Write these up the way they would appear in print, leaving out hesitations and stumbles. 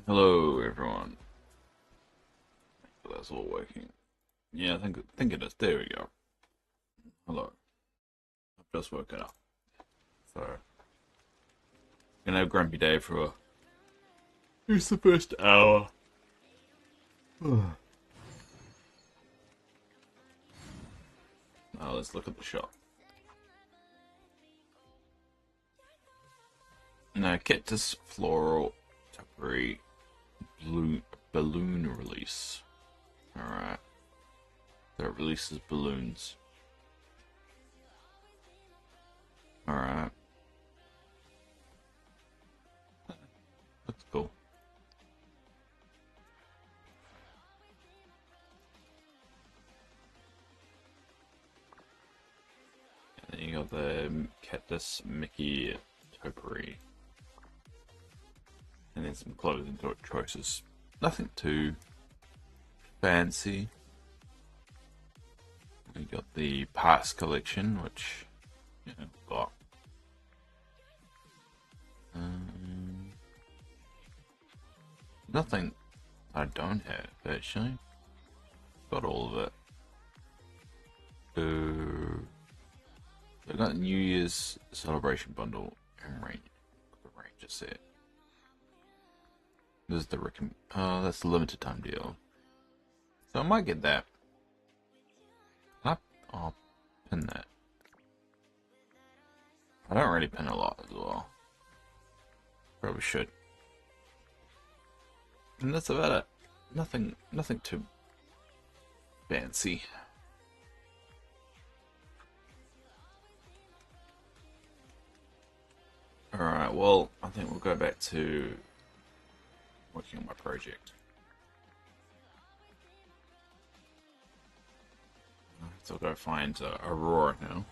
Hello, everyone. That's all working. Yeah, I think it is. There we go. Hello. I've just woken up, so gonna have a grumpy day for. Here's the first hour. Now let's look at the shop. Now, Cactus Floral Temporary Balloon Release. Alright. That releases balloons. Alright. That's cool. And then you got the Cactus Mickey Topiary. And then some clothing choices. Nothing too fancy. We got the Pass collection, which got nothing I don't have actually. Got all of it. I got New Year's celebration bundle and the Ranger set. This is the that's the limited time deal. So I might get that. I'll pin that. I don't really pin a lot as well. Probably should. And that's about it. Nothing too fancy. Alright, well, I think we'll go back to working on my project. So I'll go find Aurora now.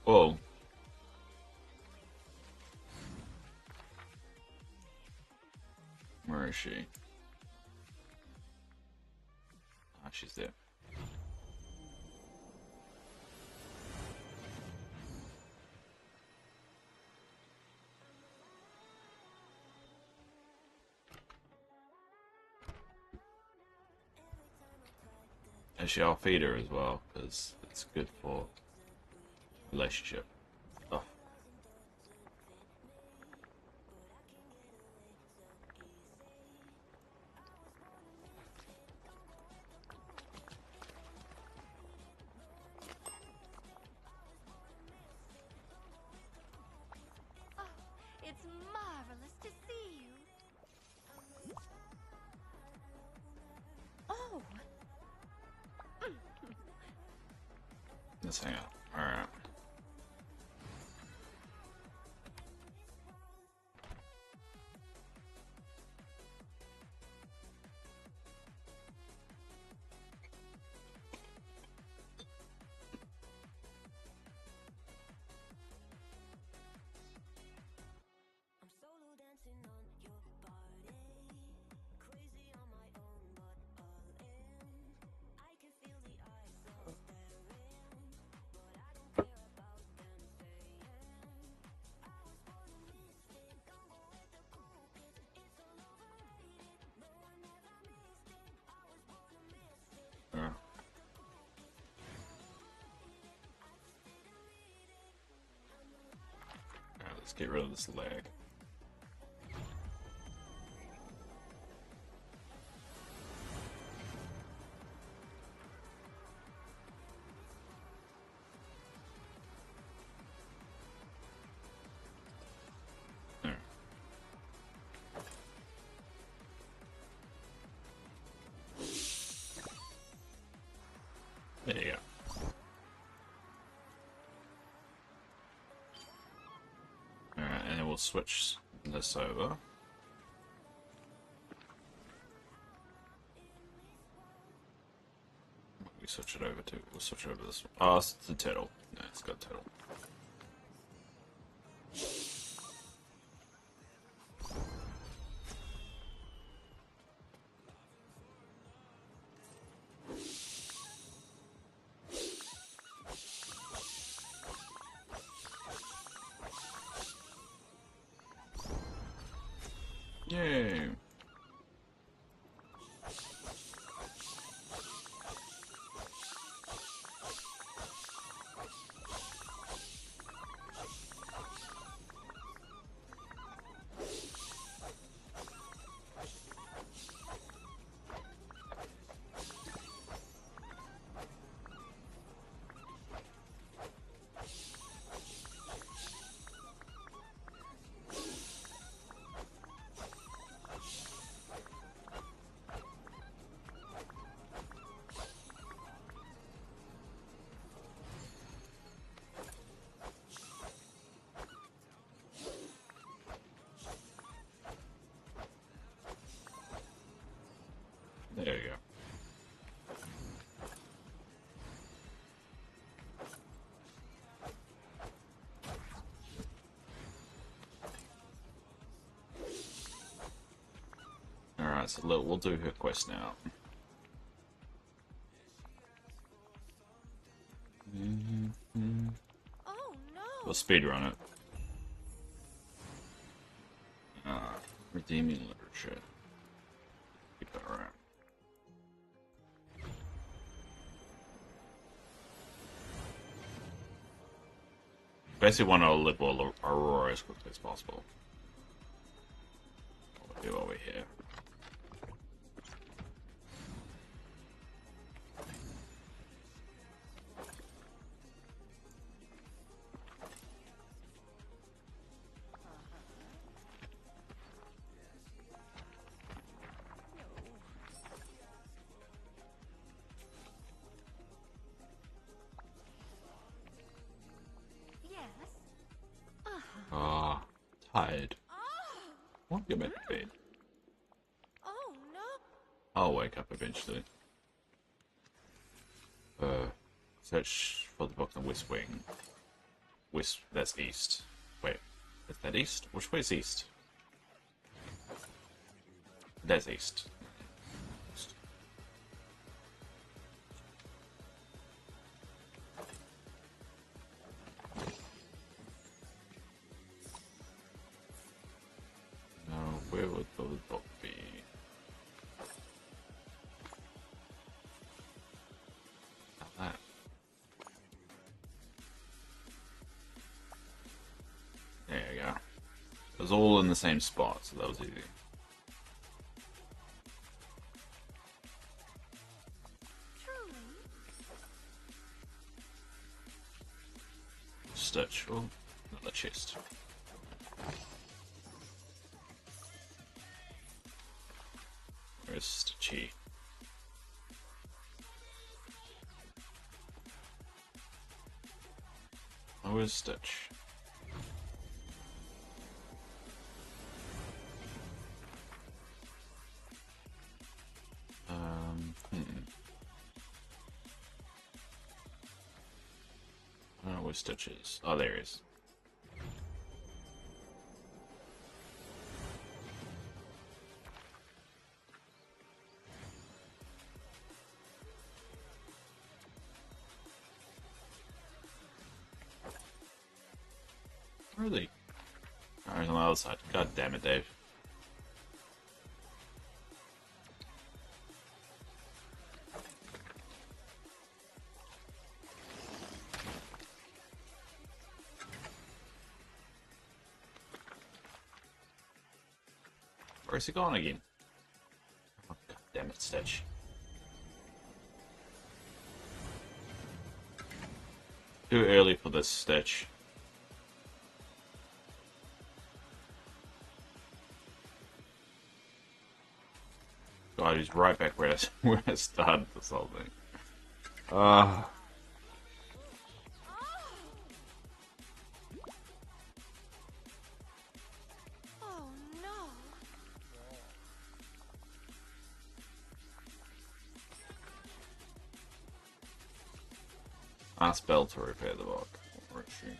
Whoa. Where is she? Ah, she's there. Actually, I'll feed her as well, because it's good for relationship stuff. Oh, it's marvelous to see you. Oh. Let's hang out. Alright. I'm solo dancing on your body, crazy on my own, but all in. I can feel the eyes all staring, but I don't care about them saying. I was born a mystic, don't go with the cool kids. It's all overrated, no one ever missed it. I was born a mystic, Yeah. Alright, let's get rid of this lag. There. There you go. Alright, and then we'll switch this over. switch it over to? We'll switch over this one. Oh, it's the turtle. No, it's got turtle. Yay! There you go. Alright, so look, we'll do her quest now. Oh no! We'll speedrun it. Redeeming literature. Keep that around. Basically want to live all Aurora as quickly as possible. What we'll do while we're here. Yes. Ah, tired. Won't get back to bed. Oh no! I'll wake up eventually. Search for the book in the West Wing. West, that's east. Wait, is that east? Which way is east? That's east. Now, where would the book be? Not that. There you go. It was all in the same spot, so that was easy. Truly? Stitch. Oh, another chest. Where's Stitchy? Oh, where's Stitch? I don't know where Stitch is. Oh, there he is. Where are they? Oh, he's on the other side. God damn it, Dave. Where's he going again? Oh, God damn it, Stitch. Too early for this, Stitch. God, he's right back where where I started this whole thing. Oh no! Ask Bell to repair the bug. Or issue.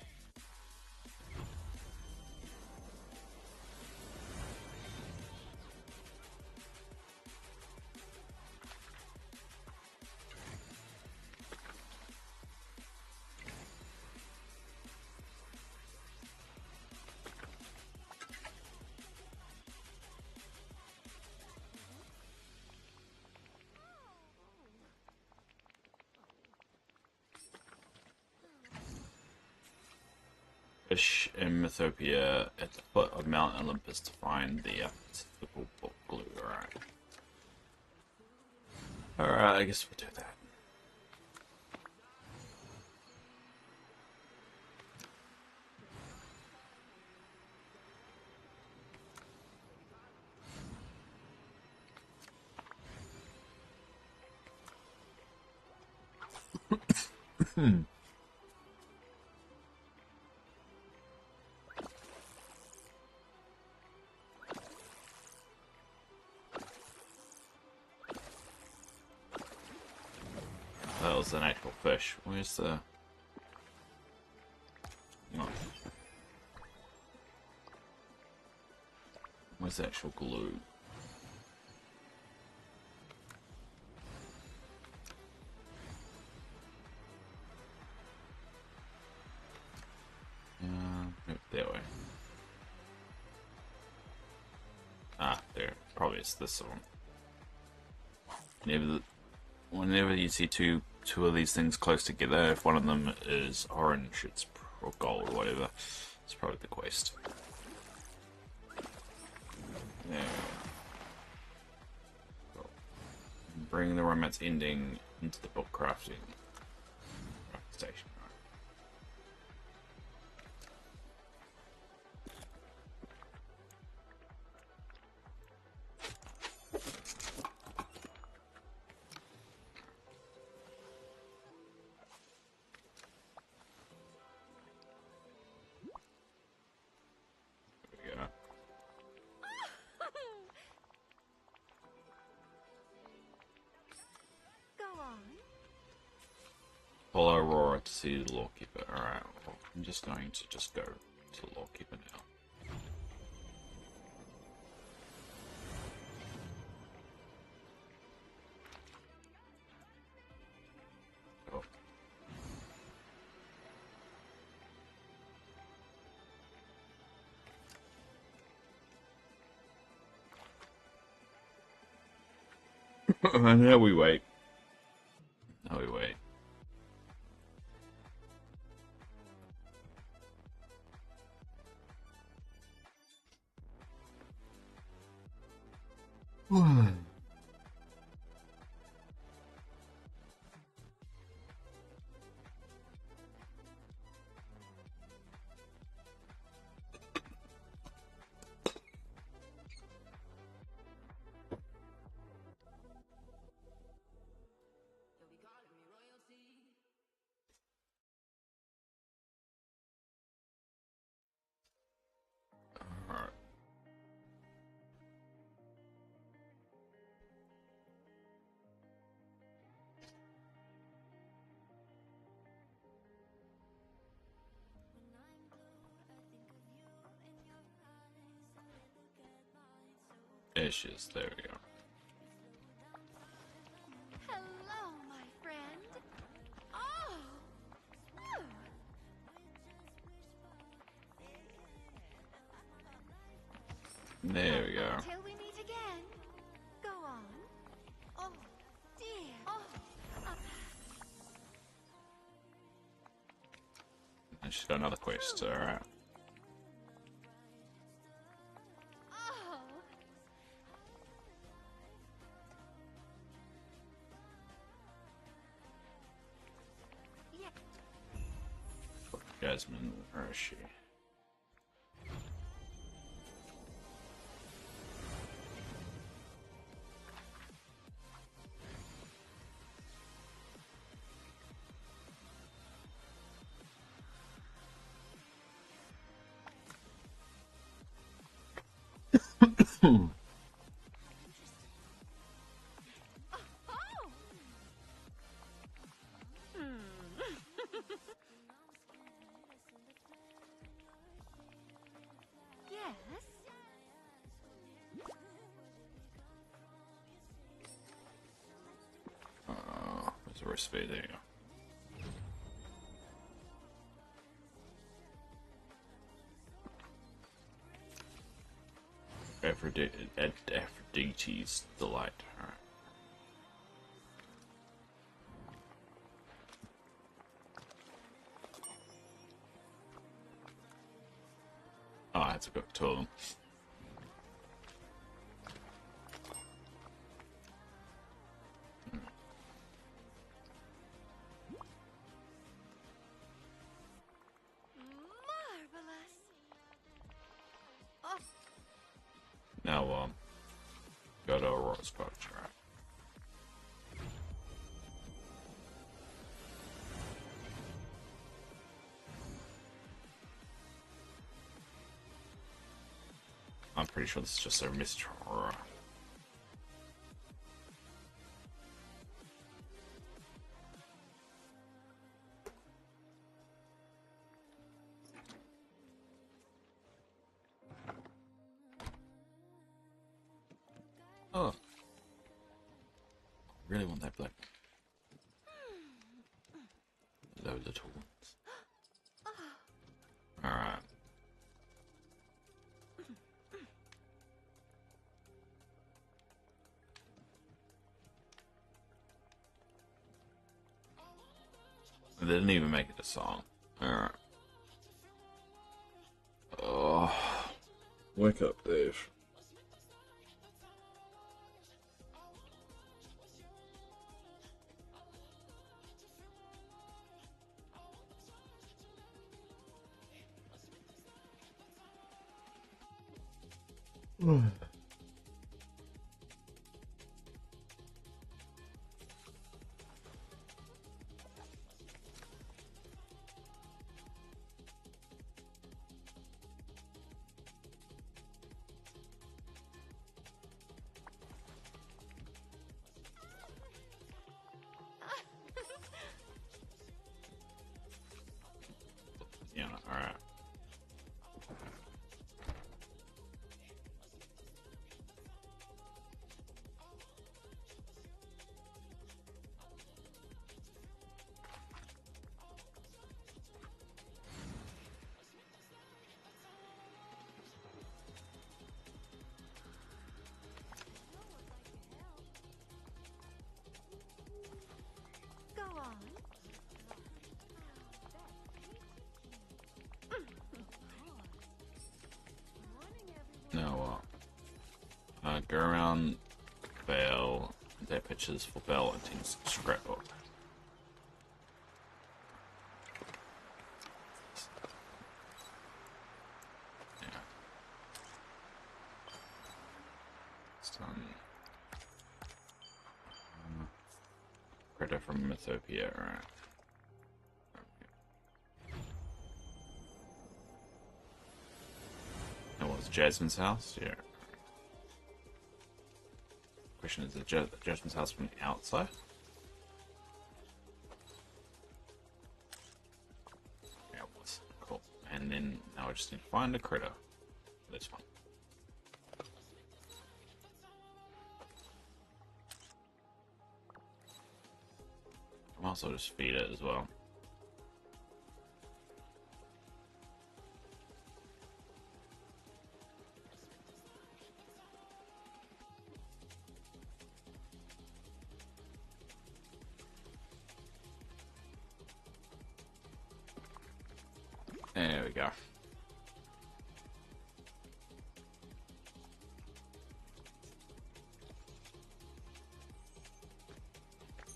Fish in Mythopia at the foot of Mount Olympus to find the typical book glue. Alright. Alright, I guess we'll do that. That was an actual fish. Where's the... Oh. Where's the actual glue? Nope, that way. Ah, there. Probably it's this one. Whenever you see two of these things close together, if one of them is orange, or gold, or whatever, it's probably the quest. Yeah. Cool. Bring the romance ending into the book crafting station. Go on. Follow Aurora to see the Lawkeeper. Alright, well, I'm just going to go to the Lawkeeper now. Oh. And now we wait. Now we wait. Alright. There she is. There we go. Hello, my friend. Oh! Phew. There we go. Until we meet again. Go on. Oh, dear. Oh. And she's got another quest. Alright. Oh. Yeah. Jasmine, where is she? Oh. Hmm. the recipe. There you go. Aphrodite's delight. Alright. Oh, I had to cook two of them. Marvelous. Oh, Now, go to Aurora's cottage, alright. I'm pretty sure this is just a Mr. Aurora. Oh. I really want that black. Those little ones. Alright. They didn't even make it a song. Alright. Oh. Wake up, Dave. Yeah, alright. go on. Now, go around Belle, their pictures for Belle and Tim's scrapbook. Yeah. It's done. Critter from Mythopia, right? That was Jasmine's house? Yeah. Question is, Jasmine's house from the outside? Yeah, it was. Cool. And then now I just need to find a critter. This one. I might also just feed it as well. There we go.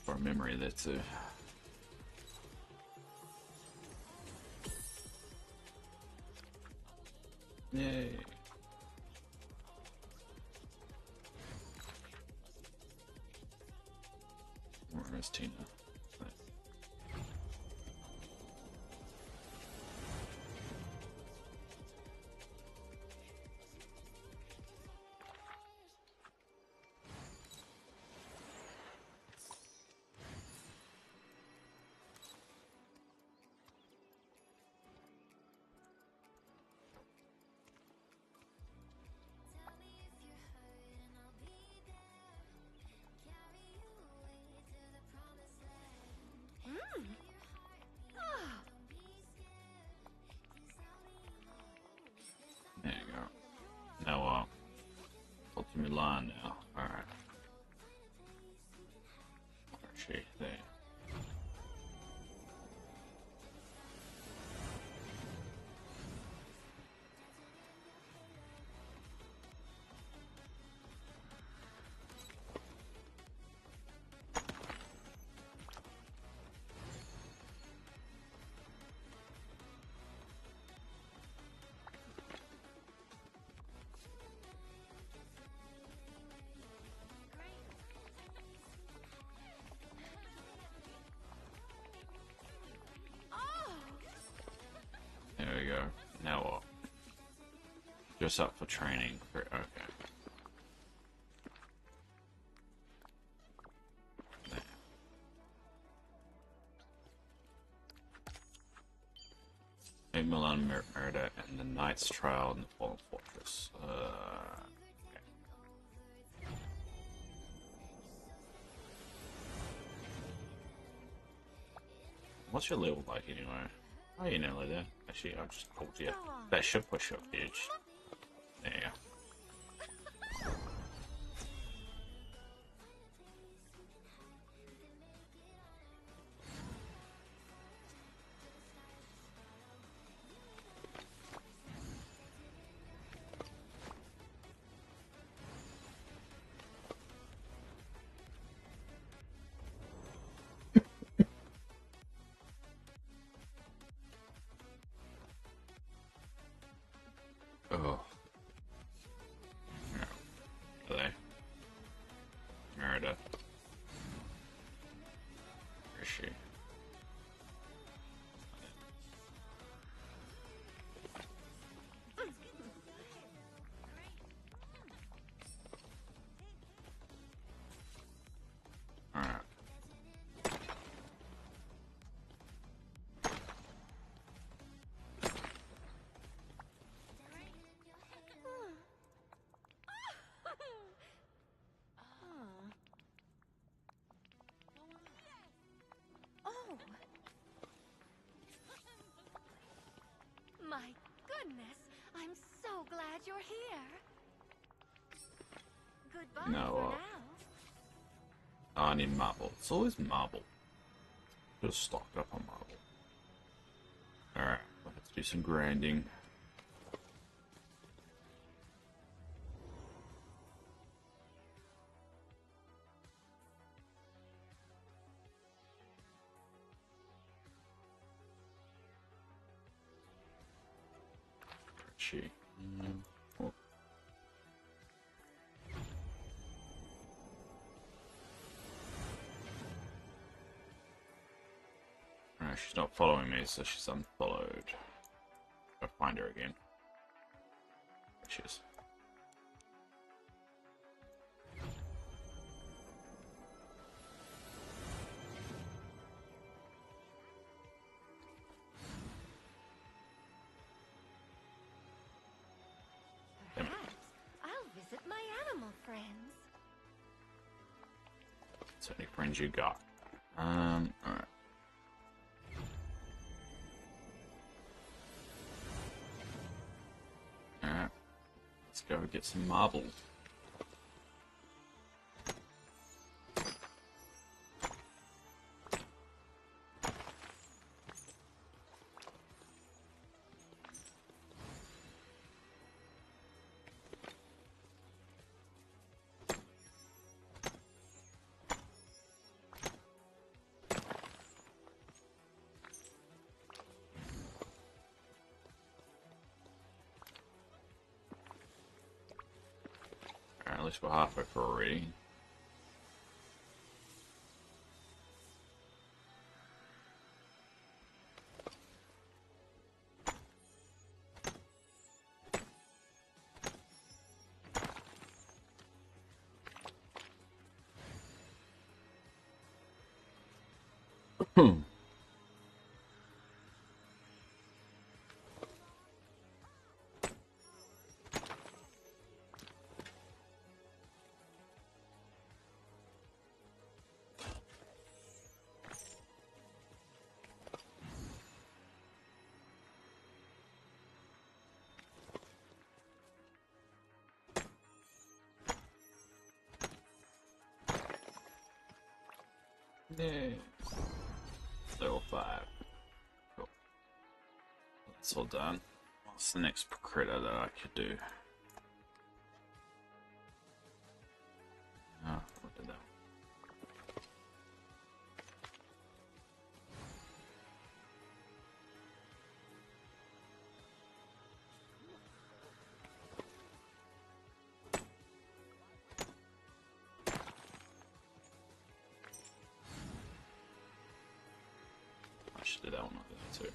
For a memory there too. Yay. Where is Tina? Tell me if you're hurt and I'll be there. Carry you away to the promised land. Mulan now. Alright. Where is she? There. There we go. Now what? Just up for training. Okay. There. Hey, Milan Merida and the Knight's Trial in the Fallen Fortress. Okay. What's your level like anyway? Oh, you're nearly there. Actually, I just told you. That should push your edge. There you go. Oh. No. Are they? Merida. Where is she? Alright. Oh. My goodness, I'm so glad you're here. Goodbye No, for now. I need marble. It's always marble. Just stocked up on marble. Alright, let's do some grinding. She. Oh. Alright, she's not following me, so she's unfollowed. I'll find her again. There she is. Perhaps I'll visit my animal friends. That's how many friends you got. Alright. Alright. Let's go get some marble. Alright, at least we're halfway for a reading. Yeah. Level 5. Cool. That's all done. What's the next critter that I could do? Oh, what did that? I should do that one, not that too.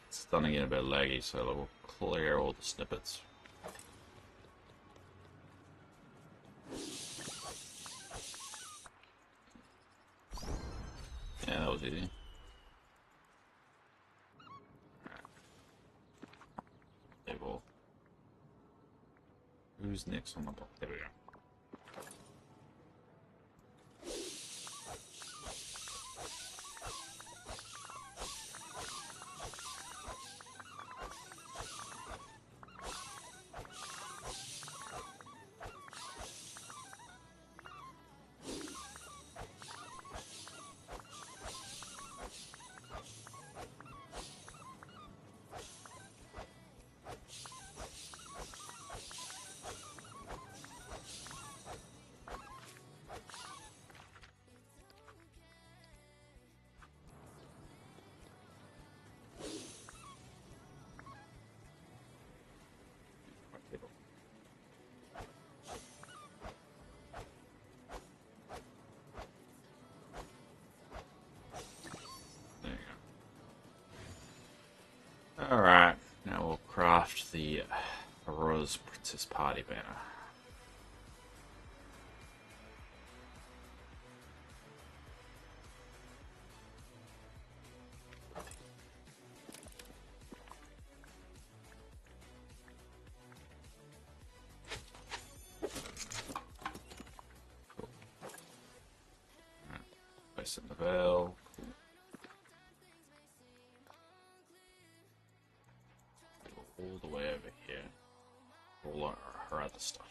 It's starting to get a bit laggy, so we'll clear all the snippets. Yeah, that was easy. Table. Who's next on the block? There we go. Table. There you go. Alright, now we'll craft the Aurora's Princess Party banner. Place it in the veil. All the way over here. All her other stuff.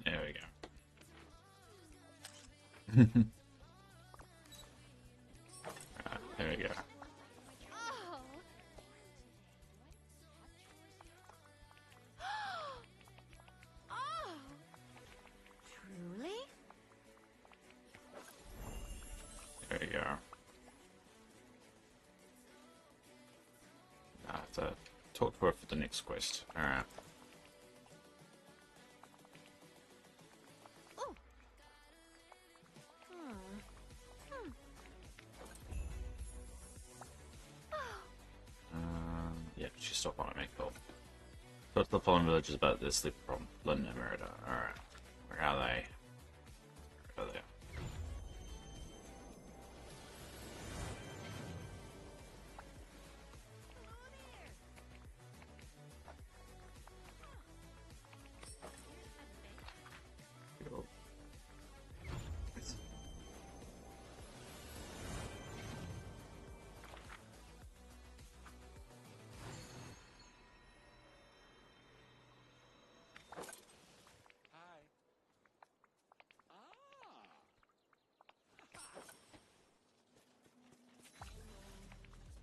There we go. There we go. Oh. Oh. Truly? There you go. Now I have to talk to her for the next quest. Alright. Oh. Hmm. Hmm. Yeah, she stopped on it, make cool. Talk to the following villagers about their sleep problem. London and Merida. Alright. Where are they? Where are they? Cool.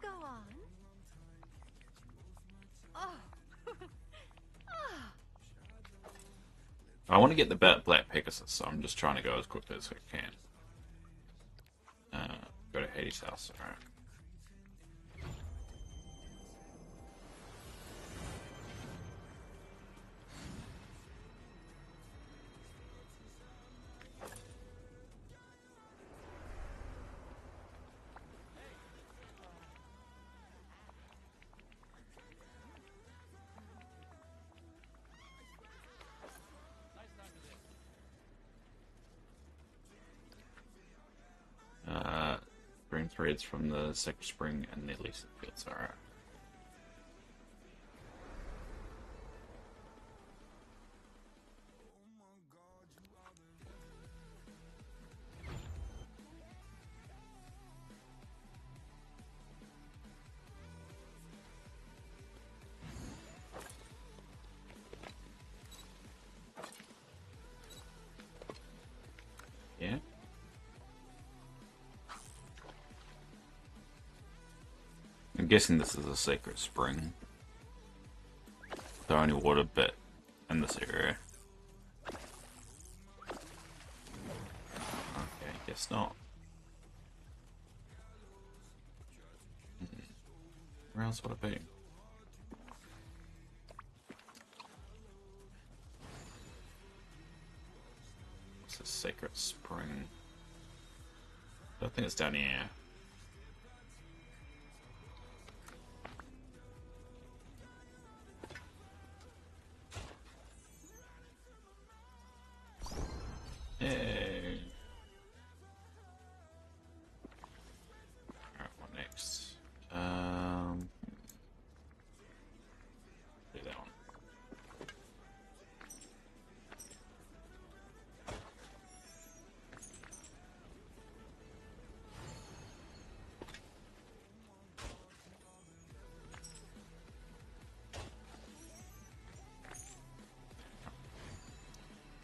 Go on. Oh. Ah. I want to get the Black Pegasus, so I'm just trying to go as quickly as I can. Go to Hades' house, alright. Bring threads from the sacred spring and the Elysian fields. Alright. Yeah. I'm guessing this is a sacred spring. The only water bit in this area. Okay, guess not. Where else would it be? What's a sacred spring? I don't think it's down here. Hey. Alright, what next? Do that one.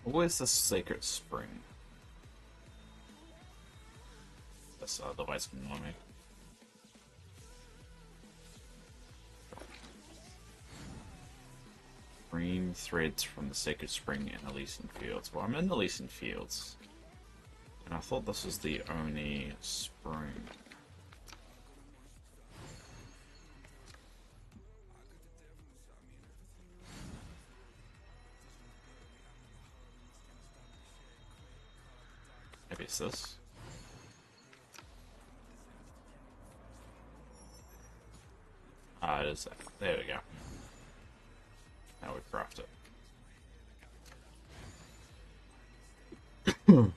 Where's the sacred spring? That's otherwise can annoy me. Green threads from the sacred spring in Elysian Fields. Well, I'm in Elysian Fields. And I thought this was the only spring. Maybe it's this. Ah, it is that. There we go. Now we craft it. Where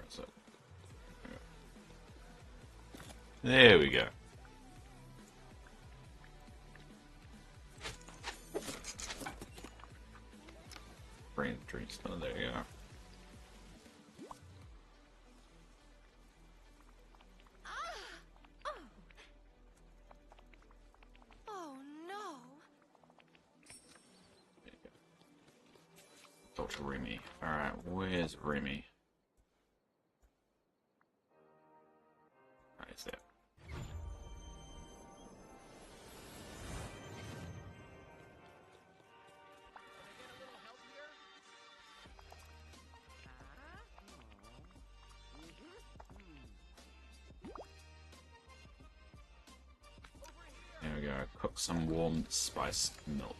is it? There we go. Brain drinks. Oh, there you go. Oh no! There you go. Dr. Remy. Alright, where's Remy? Right, it's there. There we go. Cook some warm spiced milk.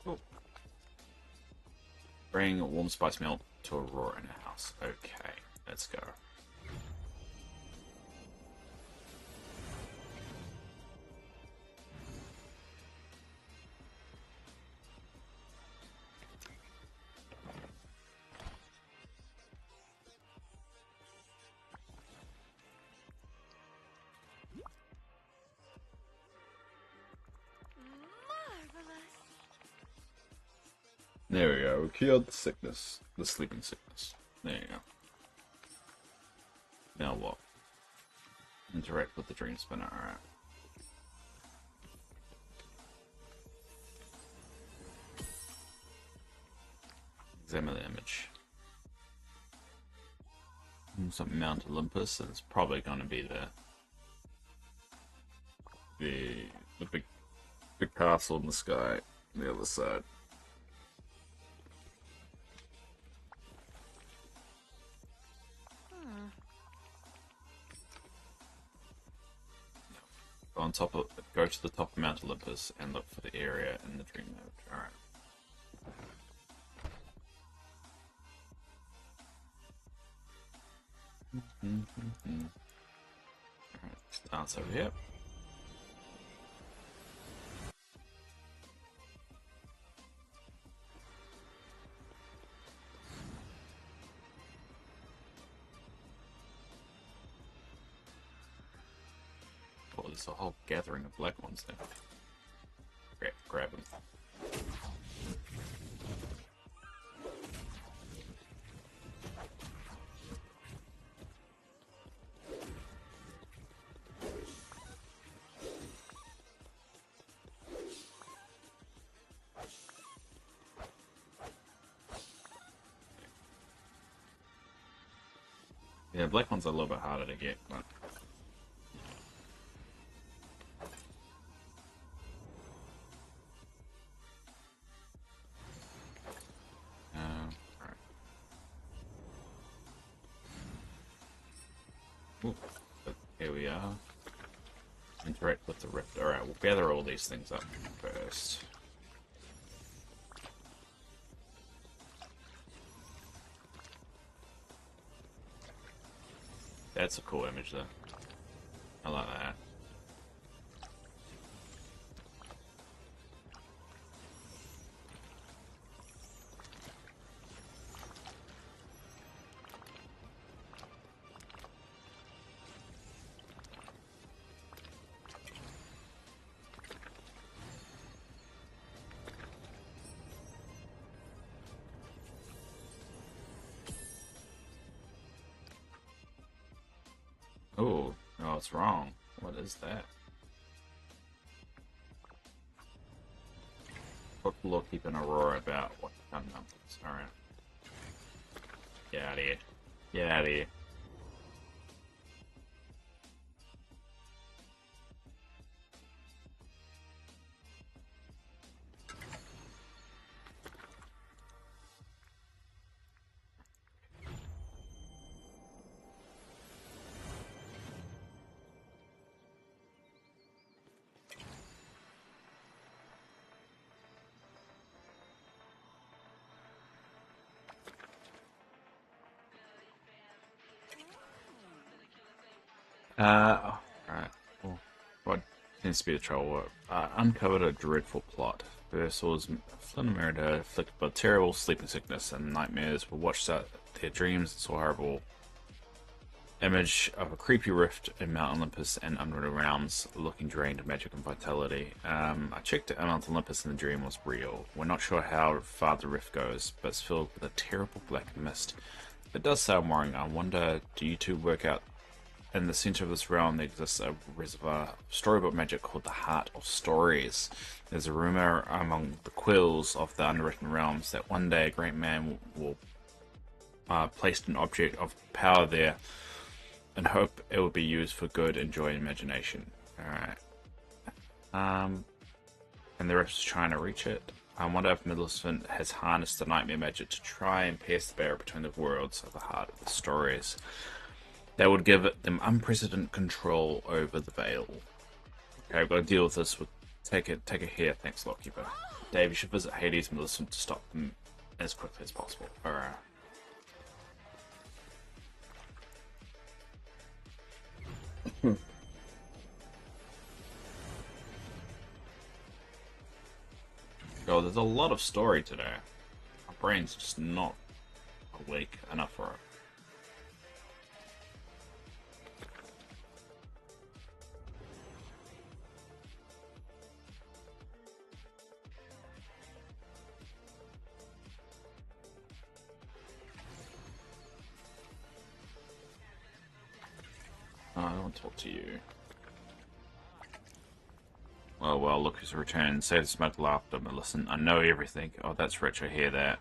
Oh. Bring warm spiced milk to Aurora in her house. Okay, let's go. Marvelous! There we go. We cured the sickness. The sleeping sickness. There you go. Now what? Interact with the dream spinner. Alright. Examine the image. Some Mount Olympus. It's probably going to be the big castle in the sky on the other side. on top of, go to the top of Mount Olympus and look for the area in the dream mode. Alright. Alright, dance over here. Oh, there's a whole gathering of black ones there. Great, grab them. Yeah, black ones are a little bit harder to get, but alright. Ooh, but here we are. Interact with the rift. Alright, we'll gather all these things up first. That's a cool image though. I like that. Oh, no, it's wrong. What is that? What will keep an aurora about what gun numbers? Alright. Get out of here. Get out of here. Alright. Well, what seems to be the trouble? Uncovered a dreadful plot. First was Flynn and Merida, afflicted by terrible sleeping sickness and nightmares, were watched out their dreams and saw a horrible image of a creepy rift in Mount Olympus and underwater realms, looking drained of magic and vitality. I checked out Mount Olympus and the dream was real. We're not sure how far the rift goes, but it's filled with a terrible black mist. It does sound worrying. I wonder, do you two work out in the center of this realm there exists a reservoir of storybook magic called the Heart of Stories. There's a rumor among the quills of the unwritten realms that one day a great man will place an object of power there and hope it will be used for good and joy and imagination. Alright. And the rest is trying to reach it. I wonder if Millicent has harnessed the nightmare magic to try and pierce the barrier between the worlds of the Heart of the Stories. That would give them unprecedented control over the Veil. Okay, I've got to deal with this. Take it here. Thanks, Lockkeeper. Dave, you should visit Hades and Millicent to stop them as quickly as possible. Alright. Oh, there's a lot of story today. My brain's just not awake enough for it. I don't want to talk to you. Oh well, look who's returned. Save the smoke laughter, but listen, I know everything. Oh, that's rich, I hear that.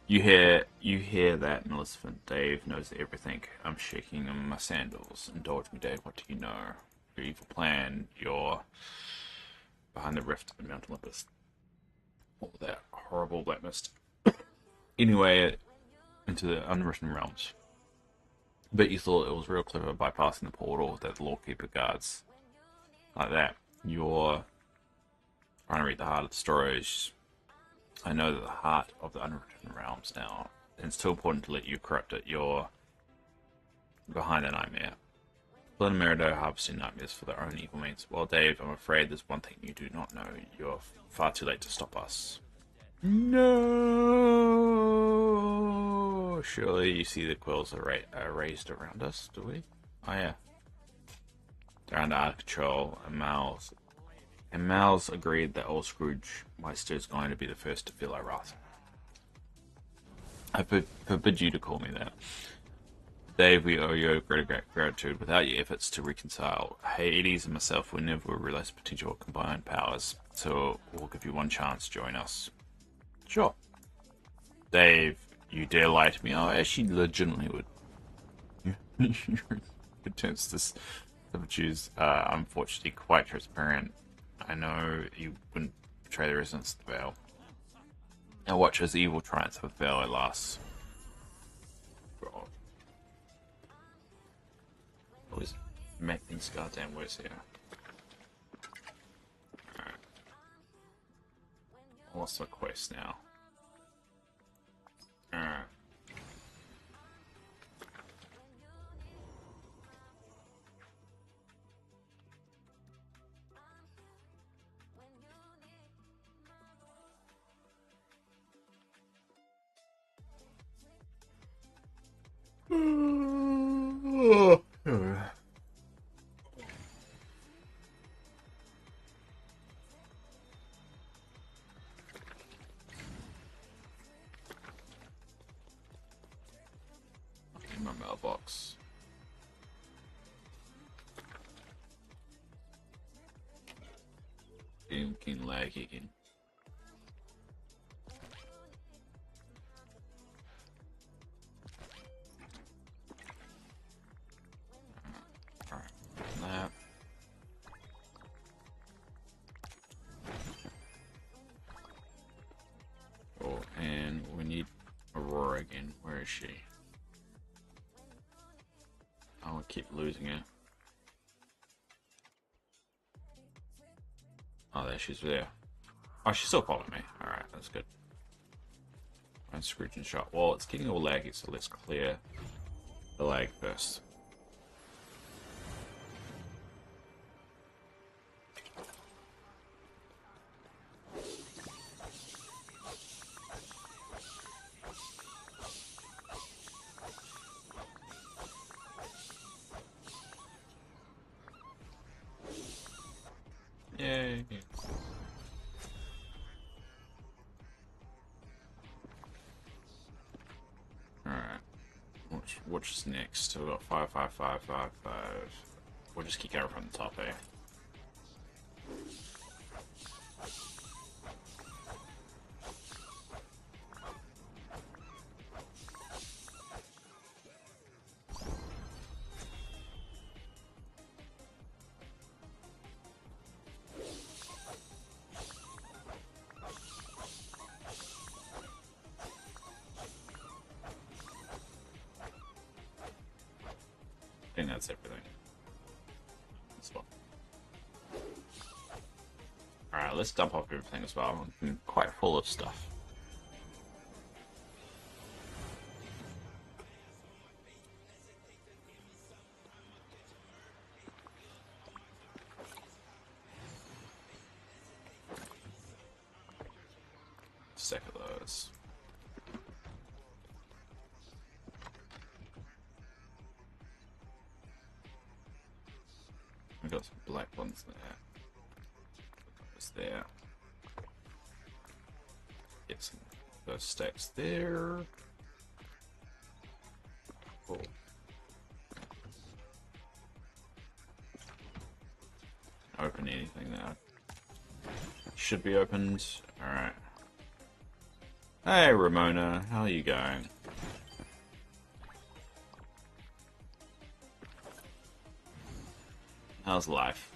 You hear that, Millicent. Dave knows everything. I'm shaking in my sandals. Indulge me, Dave, what do you know? Your evil plan, you're behind the rift in Mount Olympus. All that horrible black mist. Anyway, into the unwritten realms. But you thought it was real clever bypassing the portal that the Lawkeeper guards. like that. You're trying to read the heart of the stories. I know that the heart of the unwritten realms now, and it's too important to let you corrupt it. You're behind the nightmare. Blood and Merido harvesting nightmares for their own evil means. Well, Dave, I'm afraid there's one thing you do not know. You're far too late to stop us. No! Surely you see the quills are raised around us, do we? Oh, yeah. They're under our control, and Mal's agreed that old Scrooge Meister is going to be the first to feel our wrath. I forbid you to call me that. Dave, we owe you a great gratitude. Without your efforts to reconcile, Hades and myself will never realize the potential of combined powers. So we'll give you one chance. Join us. Sure. Dave, you dare lie to me? I actually legitimately would. In terms of this, choose, unfortunately, quite transparent. I know you wouldn't betray the residents of the Vale. Now watch as evil triumphs of the Vale at last. God. Always make things goddamn worse here. Alright. What's the quest now? Alright. In my mailbox. Getting lag again. Alright, that. Oh, and we need Aurora again. Where is she? Oh, I keep losing her. Oh, there she's there. Oh, she's still following me. Alright, that's good. And Scrooge and shot. Well, it's getting all laggy, so let's clear the lag first. Yay. Alright. What's next? So we got 5, 5, 5, 5, 5. We'll just keep going from the top, eh? I think that's everything. That's fine. Alright, let's dump off everything as well. I'm quite full of stuff. Stack of those. We got some black ones there. Those there. Get some of those stacks there. Cool. Open anything now. Should be opened. Alright. Hey Ramona, how are you going? How's life?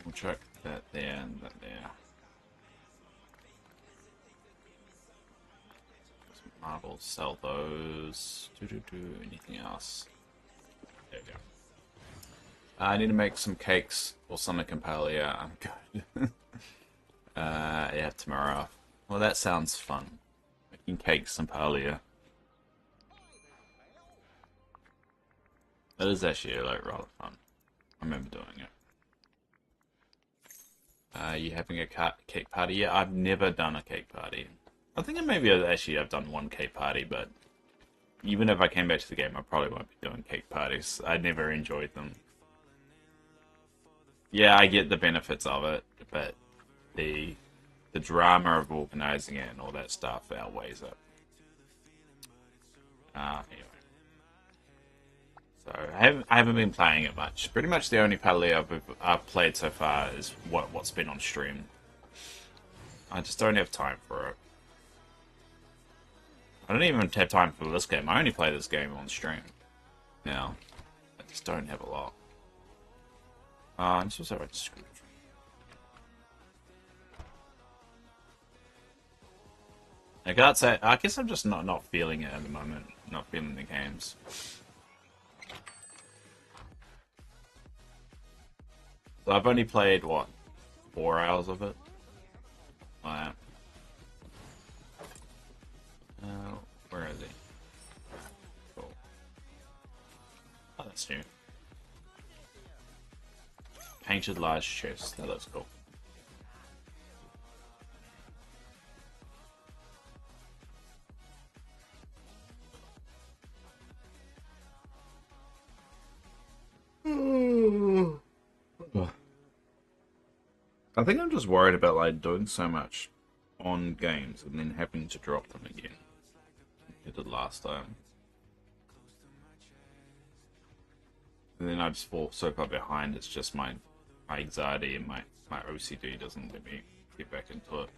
We'll check that there and that there. I will sell those. Anything else? There we go. I need to make some cakes or something compel. Yeah, I'm good. Yeah, tomorrow. Well, that sounds fun. Making cakes and paella. That is actually like rather fun. I remember doing it. You having a cake party? Yeah, I've never done a cake party. I think I've done one cake party, but even if I came back to the game, I probably won't be doing cake parties. I never enjoyed them. Yeah, I get the benefits of it, but the drama of organizing it and all that stuff outweighs it. Anyway. So I haven't been playing it much. Pretty much the only paddle I've played so far is what's been on stream. I just don't have time for it. I don't even have time for this game. I only play this game on stream now. I just don't have a lot. I'm supposed to have a screwdriver. I can't say. I guess I'm just not feeling it at the moment. Not feeling the games. So I've only played what, 4 hours of it. Wow. Where is he? Cool. Oh, that's new. Painted large chest. That looks cool. I think I'm just worried about like doing so much on games and then having to drop them again. I did last time. And then I just fall so far behind, it's just my anxiety and my OCD doesn't let me get back into it.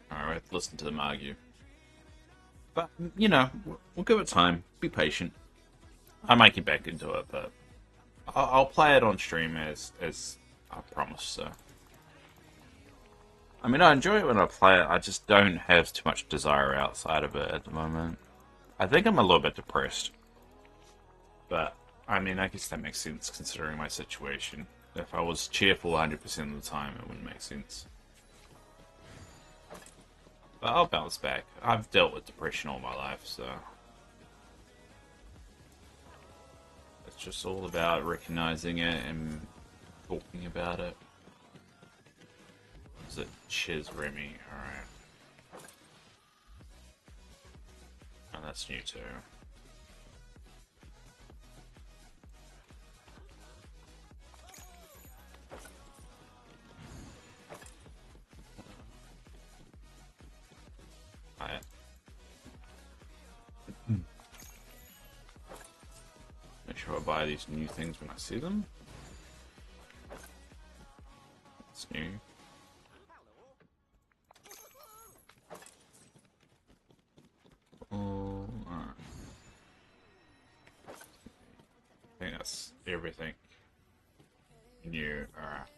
Alright, listen to them argue. But, you know, we'll give it time. Be patient. I might get back into it, but I'll play it on stream as I promised, so. I mean, I enjoy it when I play it, I just don't have too much desire outside of it at the moment. I think I'm a little bit depressed. But, I mean, I guess that makes sense considering my situation. If I was cheerful 100% of the time, it wouldn't make sense. But I'll bounce back. I've dealt with depression all my life, so... It's just all about recognizing it and talking about it. Is it Chiz Remy? Alright. Oh, that's new too. Alright. Make sure I buy these new things when I see them. It's new. Oh, alright. I think that's everything. New, alright.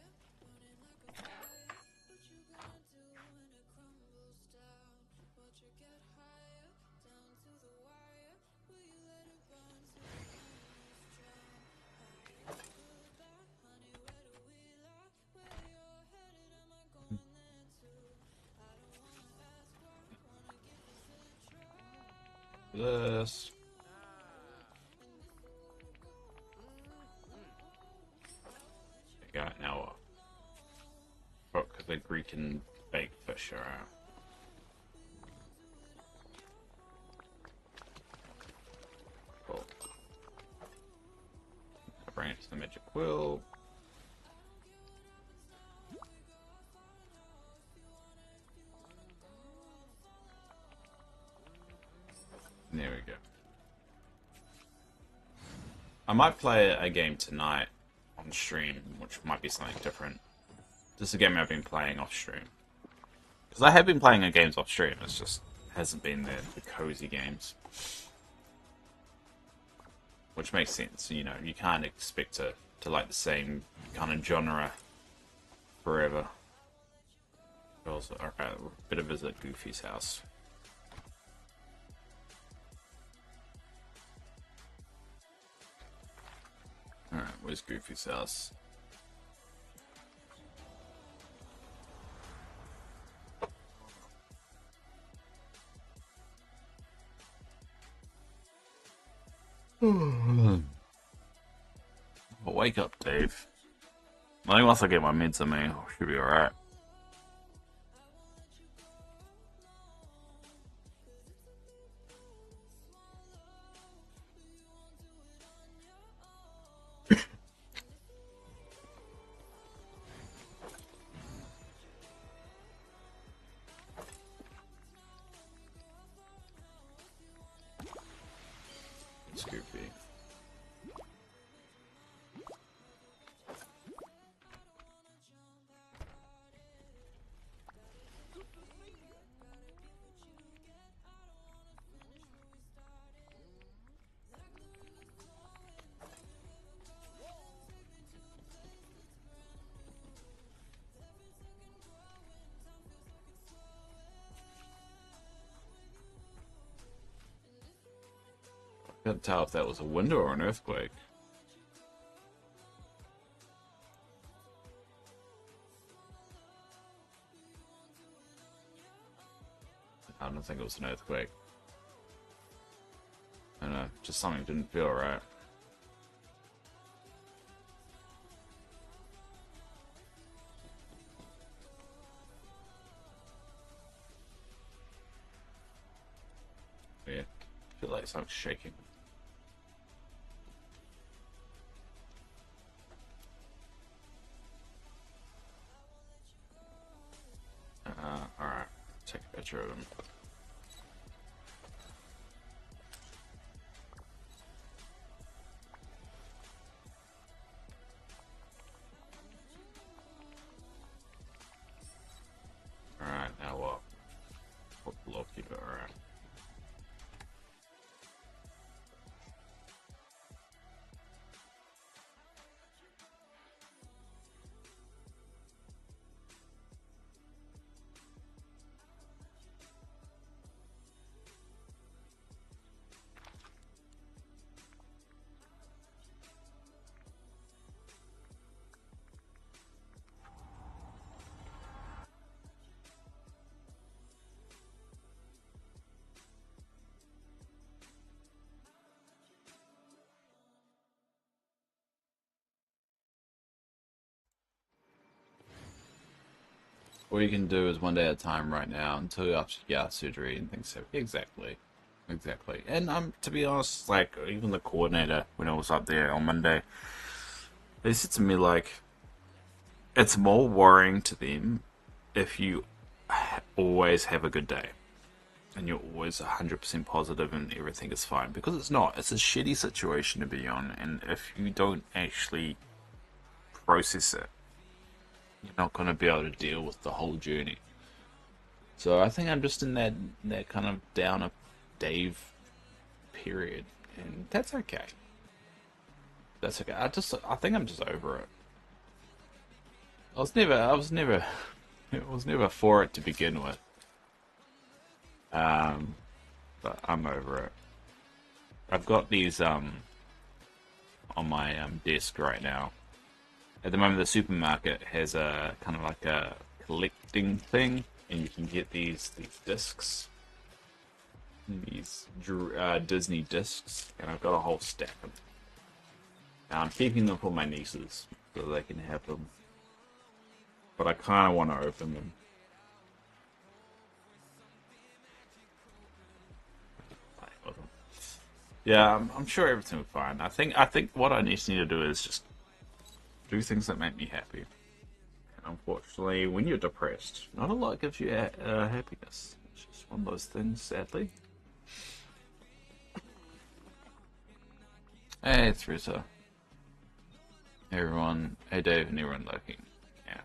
This. There you go, now what? Cook the Greek and baked fish, alright. Cool. I'll bring it to the magic quill. There we go. I might play a game tonight on stream, which might be something different. This is a game I've been playing off stream. Because I have been playing games off stream, it's just hasn't been the cozy games. Which makes sense, you know, you can't expect to like the same kind of genre forever. Also, alright, we're gonna visit Goofy's house. Alright, where's Goofy's house? Oh, wake up, Dave. I think once I get my meds on me, I should be alright. Goofy. I couldn't tell if that was a window or an earthquake. I don't think it was an earthquake. I don't know, just something didn't feel right. Yeah, I feel like something's shaking. Alright. Take a picture of him. Alright, now what? Put the lock keeper, alright. All you can do is one day at a time right now until after you get out of surgery and things happen. Exactly. Exactly. And to be honest, like, even the coordinator, when I was up there on Monday, they said to me, like, it's more worrying to them if you always have a good day and you're always 100% positive and everything is fine. Because it's not. It's a shitty situation to be on. And if you don't actually process it, you're not going to be able to deal with the whole journey. So I think I'm just in that kind of down Dave period, and that's okay. That's okay. I think I'm just over it. I was never for it to begin with. But I'm over it. I've got these on my desk right now. At the moment, the supermarket has a kind of like a collecting thing, and you can get these discs, these Disney discs, and I've got a whole stack of them. And I'm keeping them for my nieces so they can have them, but I kind of want to open them. Yeah, I'm sure everything will be fine. I think what I need to do is just do things that make me happy. And unfortunately, when you're depressed, not a lot gives you happiness. It's just one of those things, sadly. Hey, Teresa. Hey, everyone. Hey, Dave, and everyone looking. Yeah.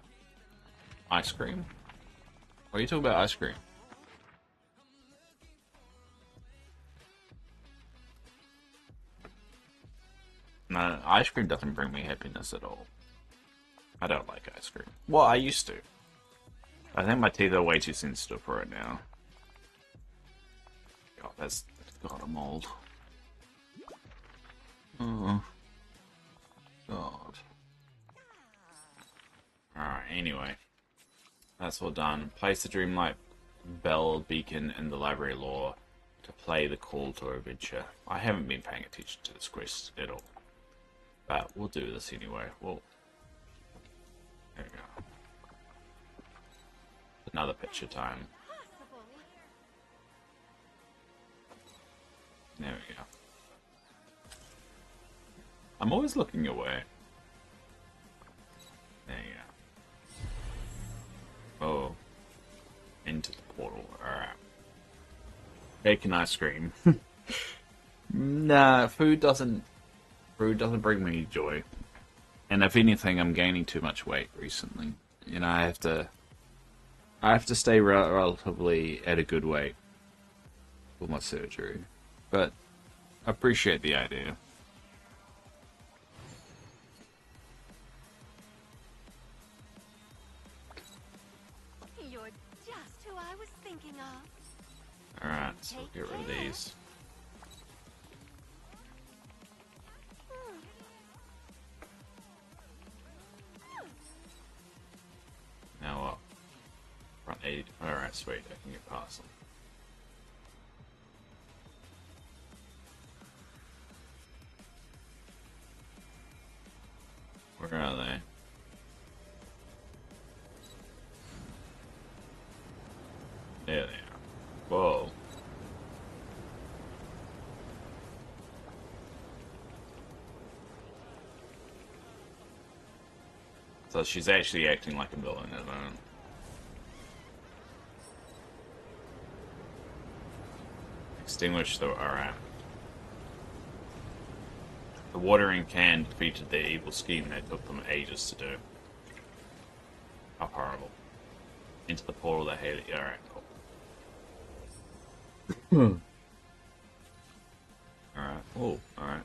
Ice cream? What are you talking about, ice cream? No, ice cream doesn't bring me happiness at all. I don't like ice cream. Well, I used to. I think my teeth are way too sensitive for it now. God, that's got a mold. Oh, God. Alright, anyway. That's all done. Place the Dreamlight Bell beacon in the library lore to play the call to adventure. I haven't been paying attention to this quest at all. But we'll do this anyway. Well, there we go. Another picture time. Possible. There we go. I'm always looking away. There you go. Oh. Into the portal. Alright. Bacon ice cream. Nah, food doesn't bring me joy. And if anything, I'm gaining too much weight recently. You know, I have to stay relatively at a good weight for my surgery. But I appreciate the idea. You're just who I was thinking of. Alright, so we'll get rid of these. Now what? Front 80. Alright, sweet. I can get past them. Where are they? There they are. Whoa. So she's actually acting like a villain at the moment. Extinguish the... Alright. The watering can defeated their evil scheme that took them ages to do. How horrible. Into the portal that hated... Alright, cool. Alright. Oh, alright.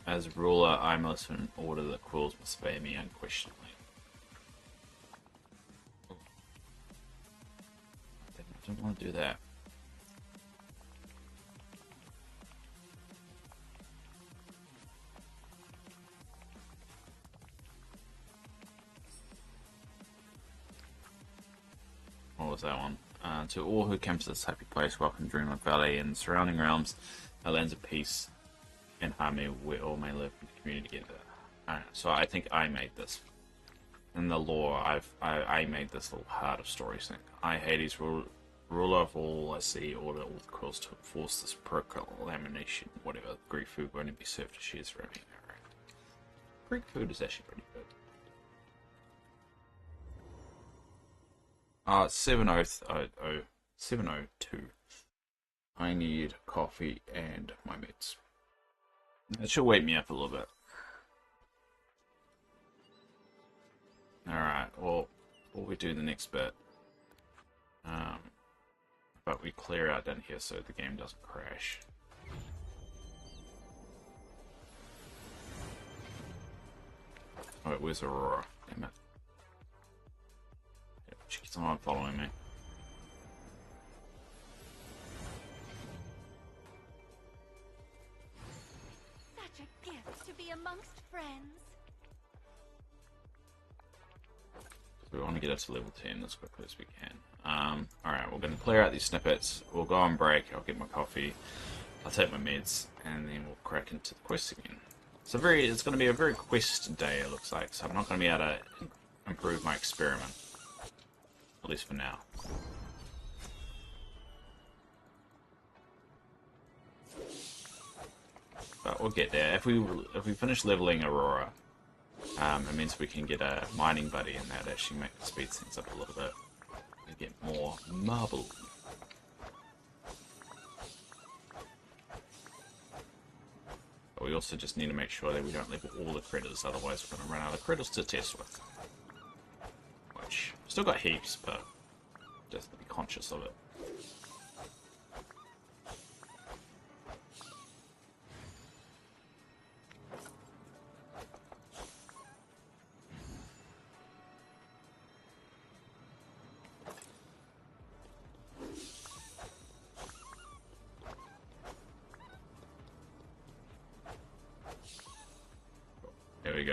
As ruler, I must order that quills must obey me unquestionably. I don't want to do that. What was that one? To all who came to this happy place, welcome Dreamlight Valley and the surrounding realms, a lands of peace and harmony where all may live in community together. Alright, so I think I made this. In the lore, I made this little heart of stories thing. I, Hades, ruler of all I see, order all the quills to enforce this proclamation. Whatever Greek food will only be served to shares for me. Alright. Greek food is actually pretty good. 702. I need coffee and my meds. That should wake me up a little bit. Alright, well, we do the next bit. But we clear out down here so the game doesn't crash. Oh, wait, where's Aurora? Damn it. Yeah, she keeps on following me. Such a gift to be amongst friends. We want to get up to level 10 as quickly as we can. Alright, we're going to clear out these snippets. We'll go on break. I'll get my coffee. I'll take my meds. And then we'll crack into the quest again. It's going to be a very quest day, it looks like. So I'm not going to be able to improve my experiment. At least for now. But we'll get there. If we finish leveling Aurora, it means we can get a mining buddy, and that actually speeds things up a little bit. And get more marble. But we also just need to make sure that we don't level all the critters, otherwise we're going to run out of critters to test with. Which, still got heaps, but just be conscious of it.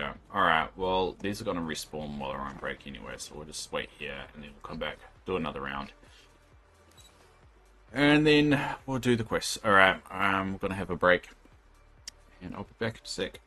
Yeah. Alright, well, these are going to respawn while they're on break anyway, so we'll just wait here, and then we'll come back, do another round. And then we'll do the quest. Alright, we're going to have a break. And I'll be back in a sec.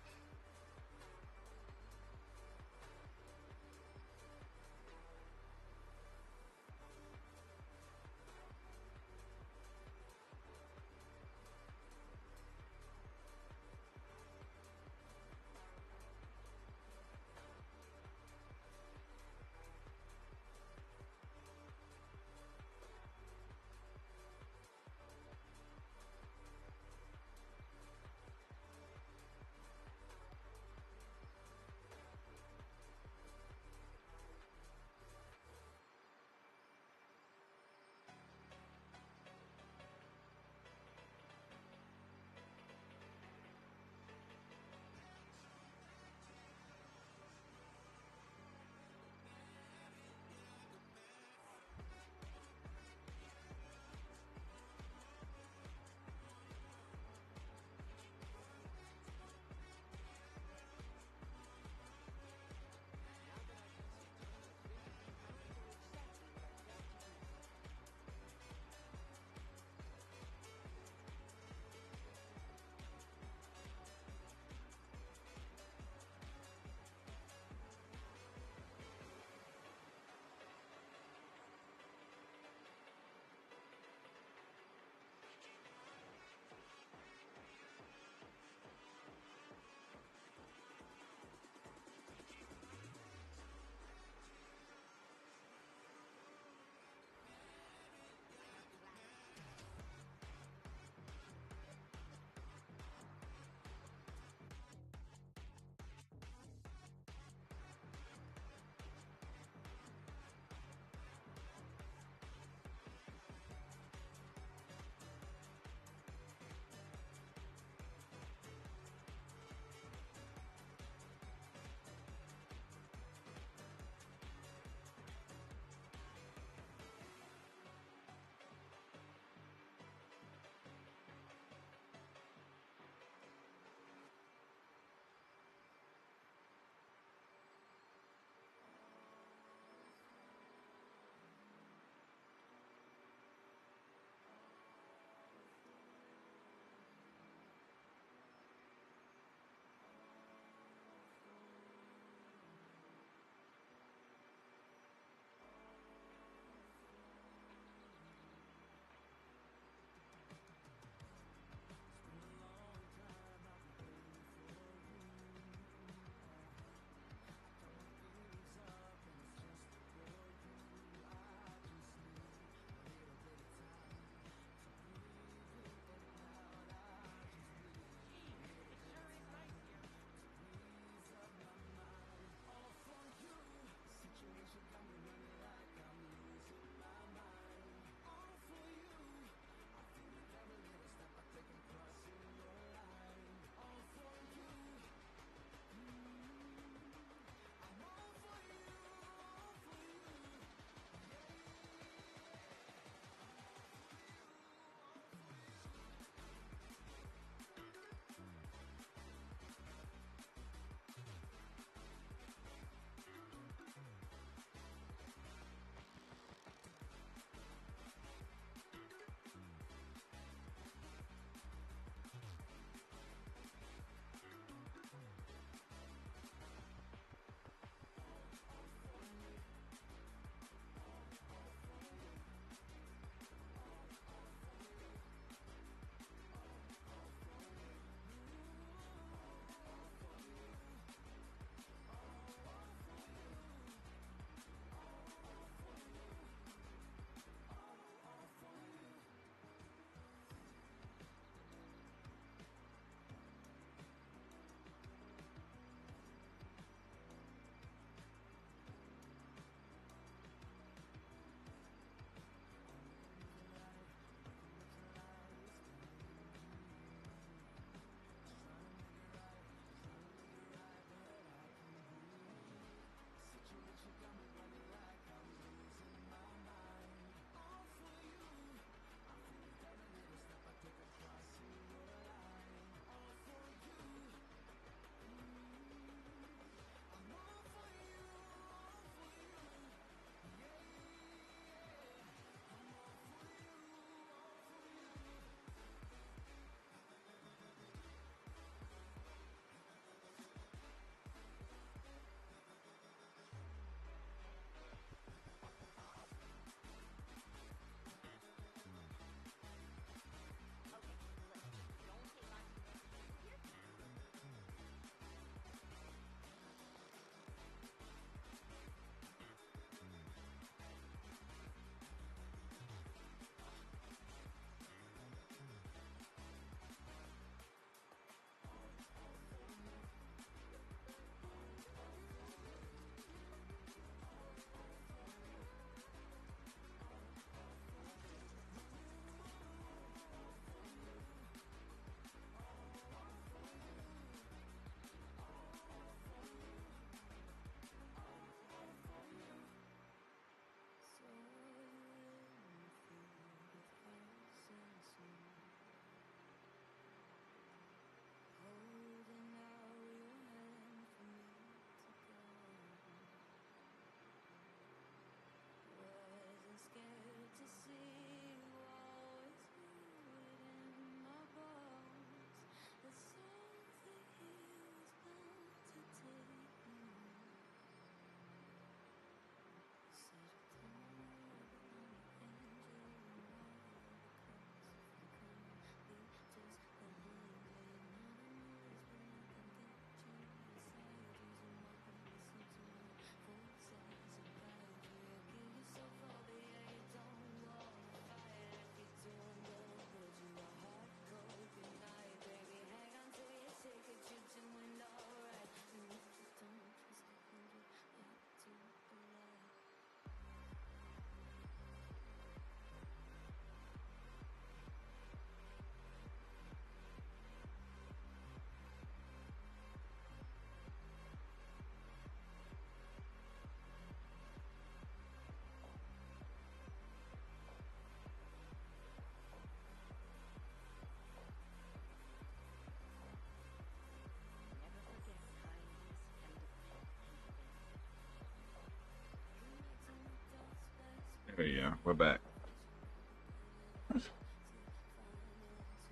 Oh yeah, we're back.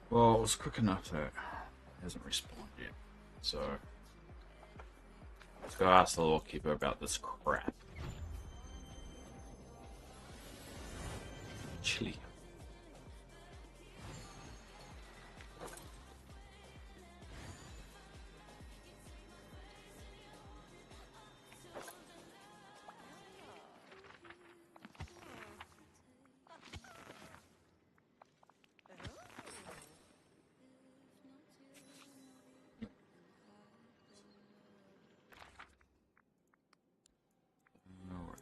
Well, it was quick enough that it hasn't respawned yet. So let's go ask the lawkeeper about this crap. Chili. No worries.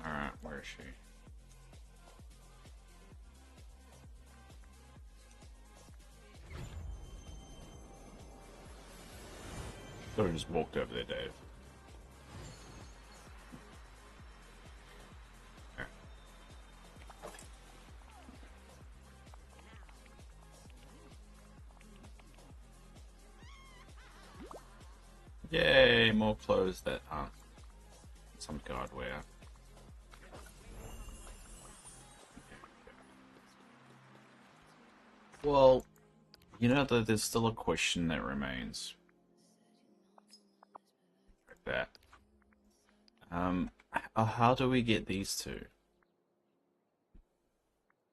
Alright, where is she? Could have just walked over there, Dave. There. Yay, more clothes that aren't some guard wear. Well, you know that there's still a question that remains. Like that. How do we get these two?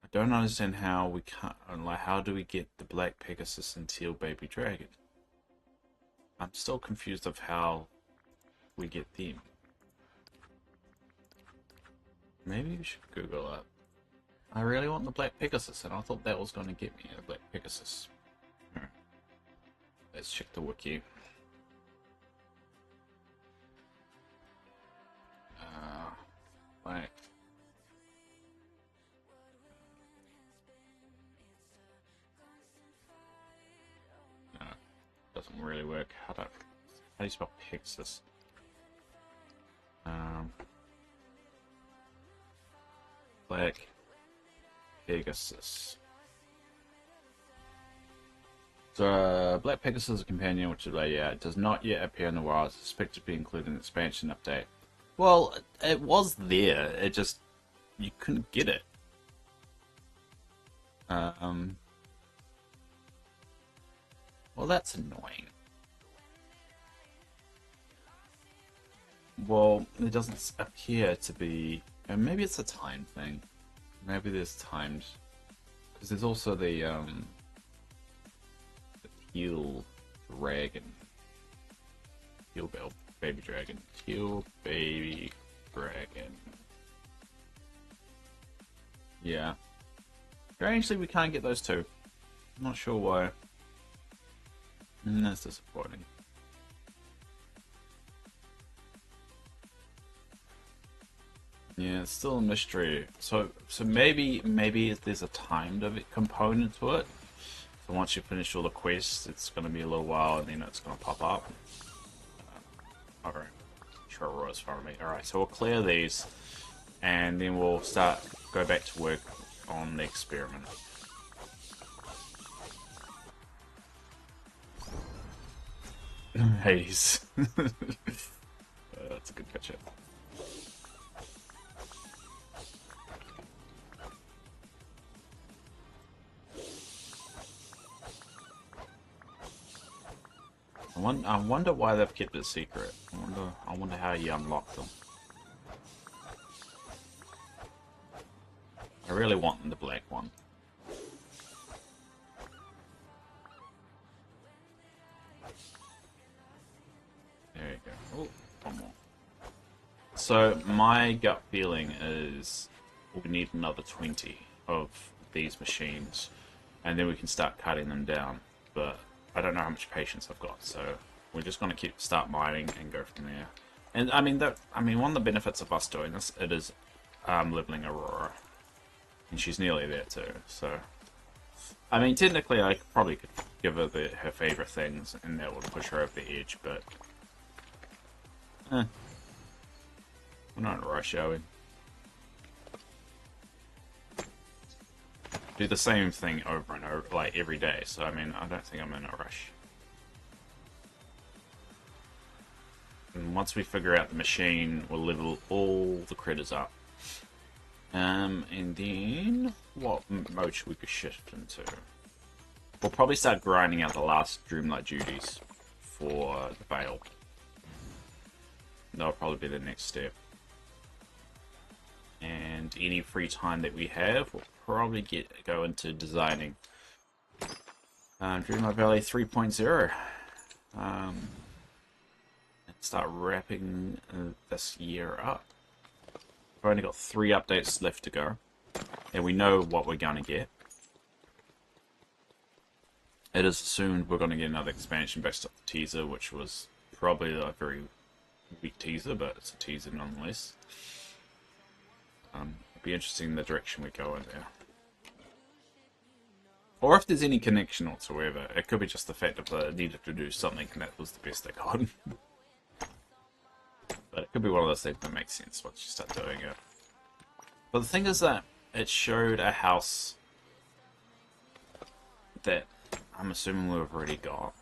I don't understand how we can't. Like, how do we get the Black Pegasus and Teal Baby Dragon? I'm still confused of how we get them. Maybe we should Google it. I really want the Black Pegasus, and I thought that was going to get me the Black Pegasus. Let's check the wiki. Like, no, doesn't really work. How do you spell Pegasus? Black Pegasus. So, Black Pegasus is a companion, which is yeah, it does not yet appear in the wild. It's expected to be included in the expansion update. Well, it was there. It just you couldn't get it. Well, that's annoying. Well, it doesn't appear to be. And maybe it's a time thing. Maybe there's times because there's also the Teal Dragon, Teal Baby Dragon, Teal Baby Dragon. Yeah. Strangely, we can't get those two. I'm not sure why. That's disappointing. Yeah, it's still a mystery. So maybe there's a timed component to it. So once you finish all the quests, it's going to be a little while, and then it's going to pop up. Alright, sure it was for me. Alright, so we'll clear these, and then we'll go back to work on the experiment. Hades. That's a good catch up. I wonder why they've kept it secret. I wonder how you unlock them. I really want the black one. There you go. Oh, one more. So my gut feeling is we need another 20 of these machines, and then we can start cutting them down. But I don't know how much patience I've got, so we're just going to start mining and go from there. And I mean, one of the benefits of us doing this, it is leveling Aurora, and she's nearly there too. So I mean, technically, I probably could give her her favorite things, and that would push her over the edge, but we're not in a rush, are we? Do the same thing over and over, like every day. So I mean, I don't think I'm in a rush. And once we figure out the machine, we'll level all the critters up. And then what mode should we shift into? We'll probably start grinding out the last Dreamlight duties for the Veil. That'll probably be the next step. And any free time that we have, we'll probably go into designing Dreamlight Valley 3.0. And start wrapping this year up. We've only got 3 updates left to go, and we know what we're going to get. It is assumed we're going to get another expansion based off the teaser, which was probably a very weak teaser, but it's a teaser nonetheless. It'd be interesting the direction we go in there. Or if there's any connection whatsoever. It could be just the fact that they needed to do something and that was the best they got. But it could be one of those things that makes sense once you start doing it. But the thing is that it showed a house that I'm assuming we've already got.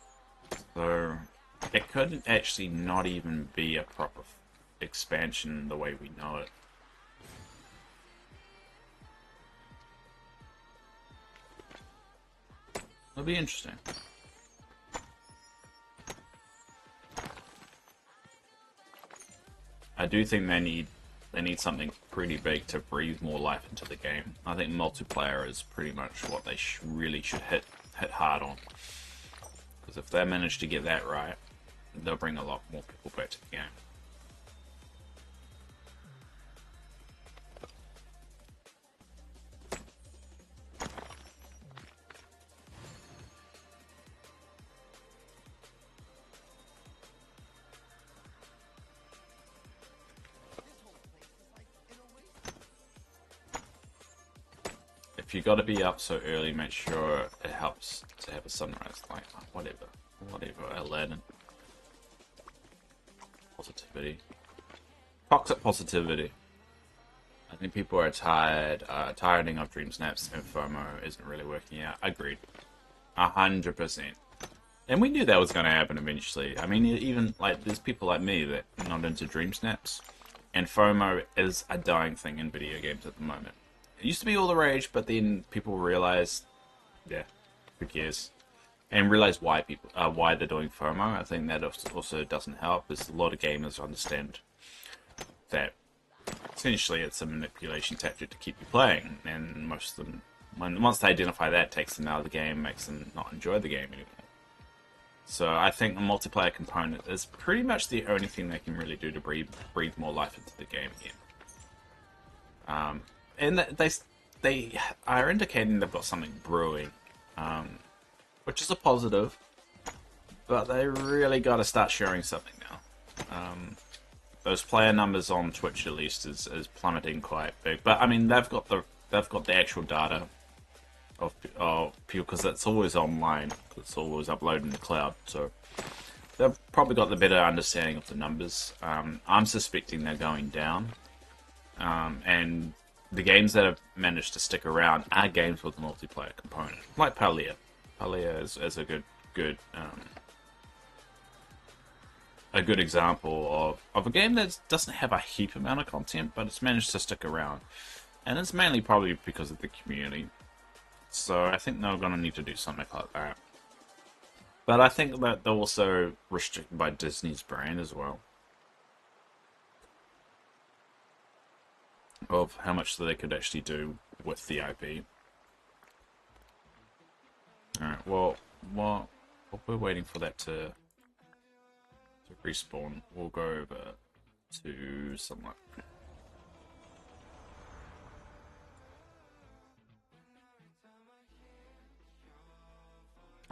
So it could actually not even be a proper expansion the way we know it. It'll be interesting. I do think they need something pretty big to breathe more life into the game. I think multiplayer is pretty much what they really should hit hard on. Because if they manage to get that right, they'll bring a lot more people back to the game. If you got to be up so early, make sure it helps to have a sunrise. Like whatever, Aladdin. Positivity, toxic positivity. I think people are tired. Tiring of dream snaps and FOMO isn't really working out. Agreed, 100%. And we knew that was going to happen eventually. I mean, even like there's people like me that are not into dream snaps, and FOMO is a dying thing in video games at the moment. It used to be all the rage, but then people realized, yeah, who cares? And realize why they're doing FOMO. I think that also doesn't help, because a lot of gamers understand that essentially it's a manipulation tactic to keep you playing, and most of them, once they identify that, takes them out of the game, makes them not enjoy the game anymore. So I think the multiplayer component is pretty much the only thing they can really do to breathe more life into the game again. And they are indicating they've got something brewing, which is a positive, but they really got to start sharing something now. Those player numbers on Twitch at least is plummeting quite big, but I mean they've got the actual data of people, because it's always online, it's always uploaded in the cloud, so they've probably got the better understanding of the numbers. I'm suspecting they're going down, and the games that have managed to stick around are games with a multiplayer component, like Palia. Palia is a good example of a game that doesn't have a heap amount of content, but it's managed to stick around, and it's mainly probably because of the community. So I think they're going to need to do something like that. But I think that they're also restricted by Disney's brand as well, of how much they could actually do with the IP. Alright, well, while we're waiting for that to respawn, we'll go over to Sunlight.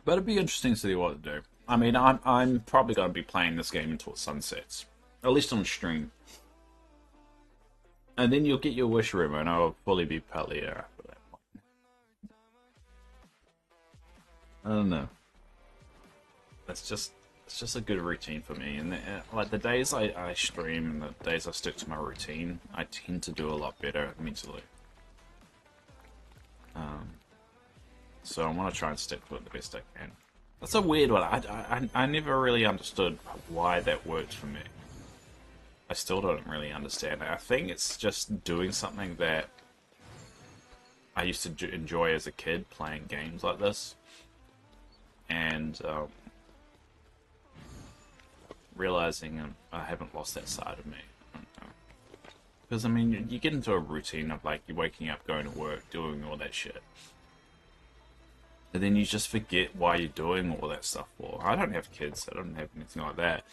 But it'd be interesting to see what to do. I mean, I'm probably going to be playing this game until it sunsets, at least on stream. And then you'll get your wish room, and I'll fully be Palia after that. I don't know. It's just a good routine for me. And like the days I stream and the days I stick to my routine, I tend to do a lot better mentally. So I want to try and stick to it the best I can. That's a weird one. I never really understood why that worked for me. I still don't really understand it. I think it's just doing something that I used to enjoy as a kid, playing games like this, and realizing I haven't lost that side of me. Because I mean, you get into a routine of like you're waking up, going to work, doing all that shit, and then you just forget why you're doing all that stuff for. I don't have kids. I don't have anything like that.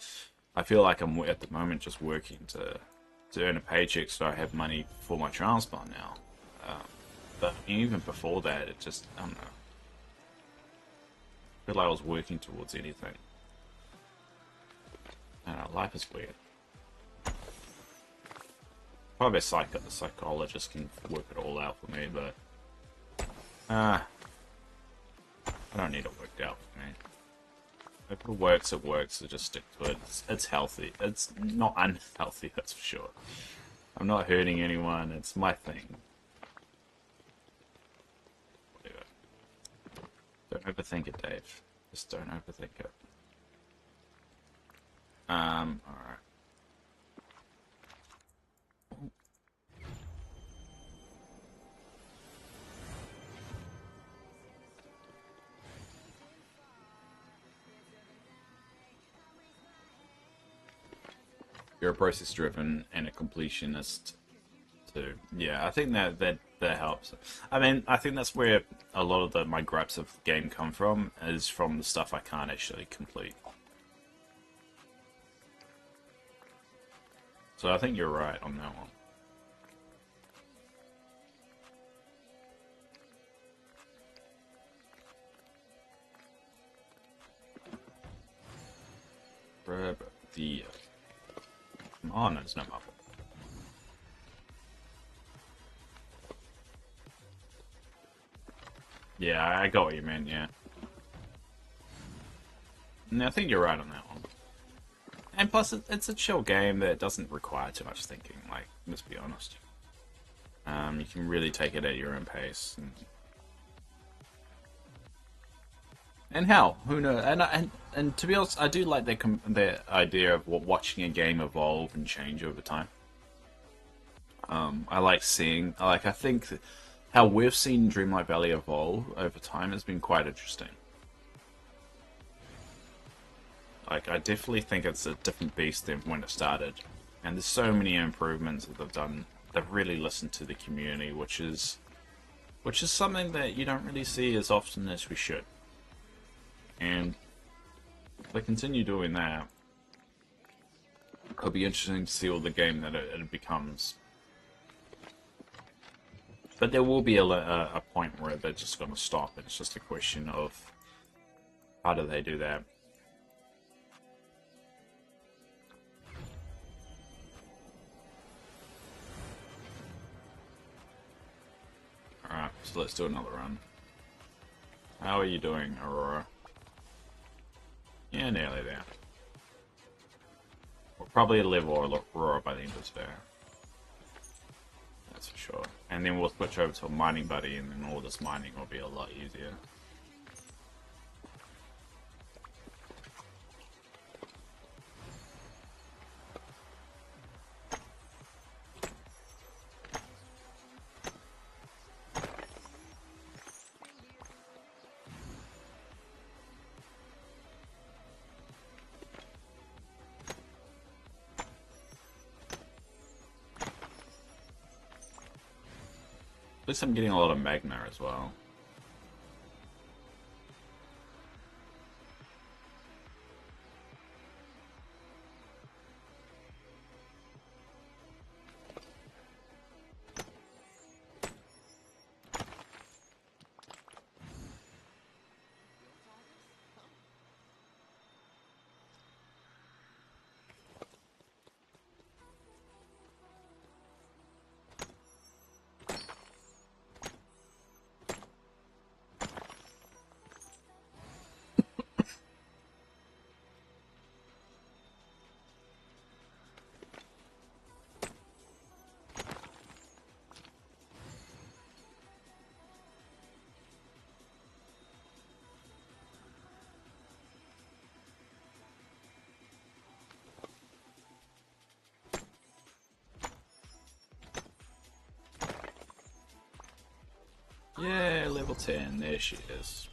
I feel like I'm at the moment just working to earn a paycheck so I have money for my transplant now. But even before that, it just, I don't know. I feel like I was working towards anything. I don't know, life is weird. Probably a psychologist can work it all out for me, but I don't need it worked out for me. If it works, it works. So just stick to it. It's healthy. It's not unhealthy, that's for sure. I'm not hurting anyone. It's my thing. Whatever. Don't overthink it, Dave. Just don't overthink it. Alright. You're a process driven and a completionist too. Yeah, I think that helps. I mean, I think that's where a lot of my gripes of the game come from, is from the stuff I can't actually complete. So I think you're right on that one. Grab the... Oh, no, there's no marble. Yeah, I got what you meant, yeah. No, I think you're right on that one. And plus, it's a chill game that doesn't require too much thinking, like, let's be honest. You can really take it at your own pace. And hell, who knows? And to be honest, I do like their idea of watching a game evolve and change over time. I like seeing, I think how we've seen Dreamlight Valley evolve over time has been quite interesting. Like, I definitely think it's a different beast than when it started. And there's so many improvements that they've done. They've really listened to the community, which is something that you don't really see as often as we should. And if they continue doing that, it'll be interesting to see all the game that it becomes. But there will be a point where they're just going to stop. It's just a question of how do they do that. Alright, so let's do another run. How are you doing, Aurora? Yeah, nearly there. We'll probably level Aurora by the end of this fair. That's for sure. And then we'll switch over to a mining buddy, and then all this mining will be a lot easier. At least I'm getting a lot of magma as well. Yeah, level 10. There she is.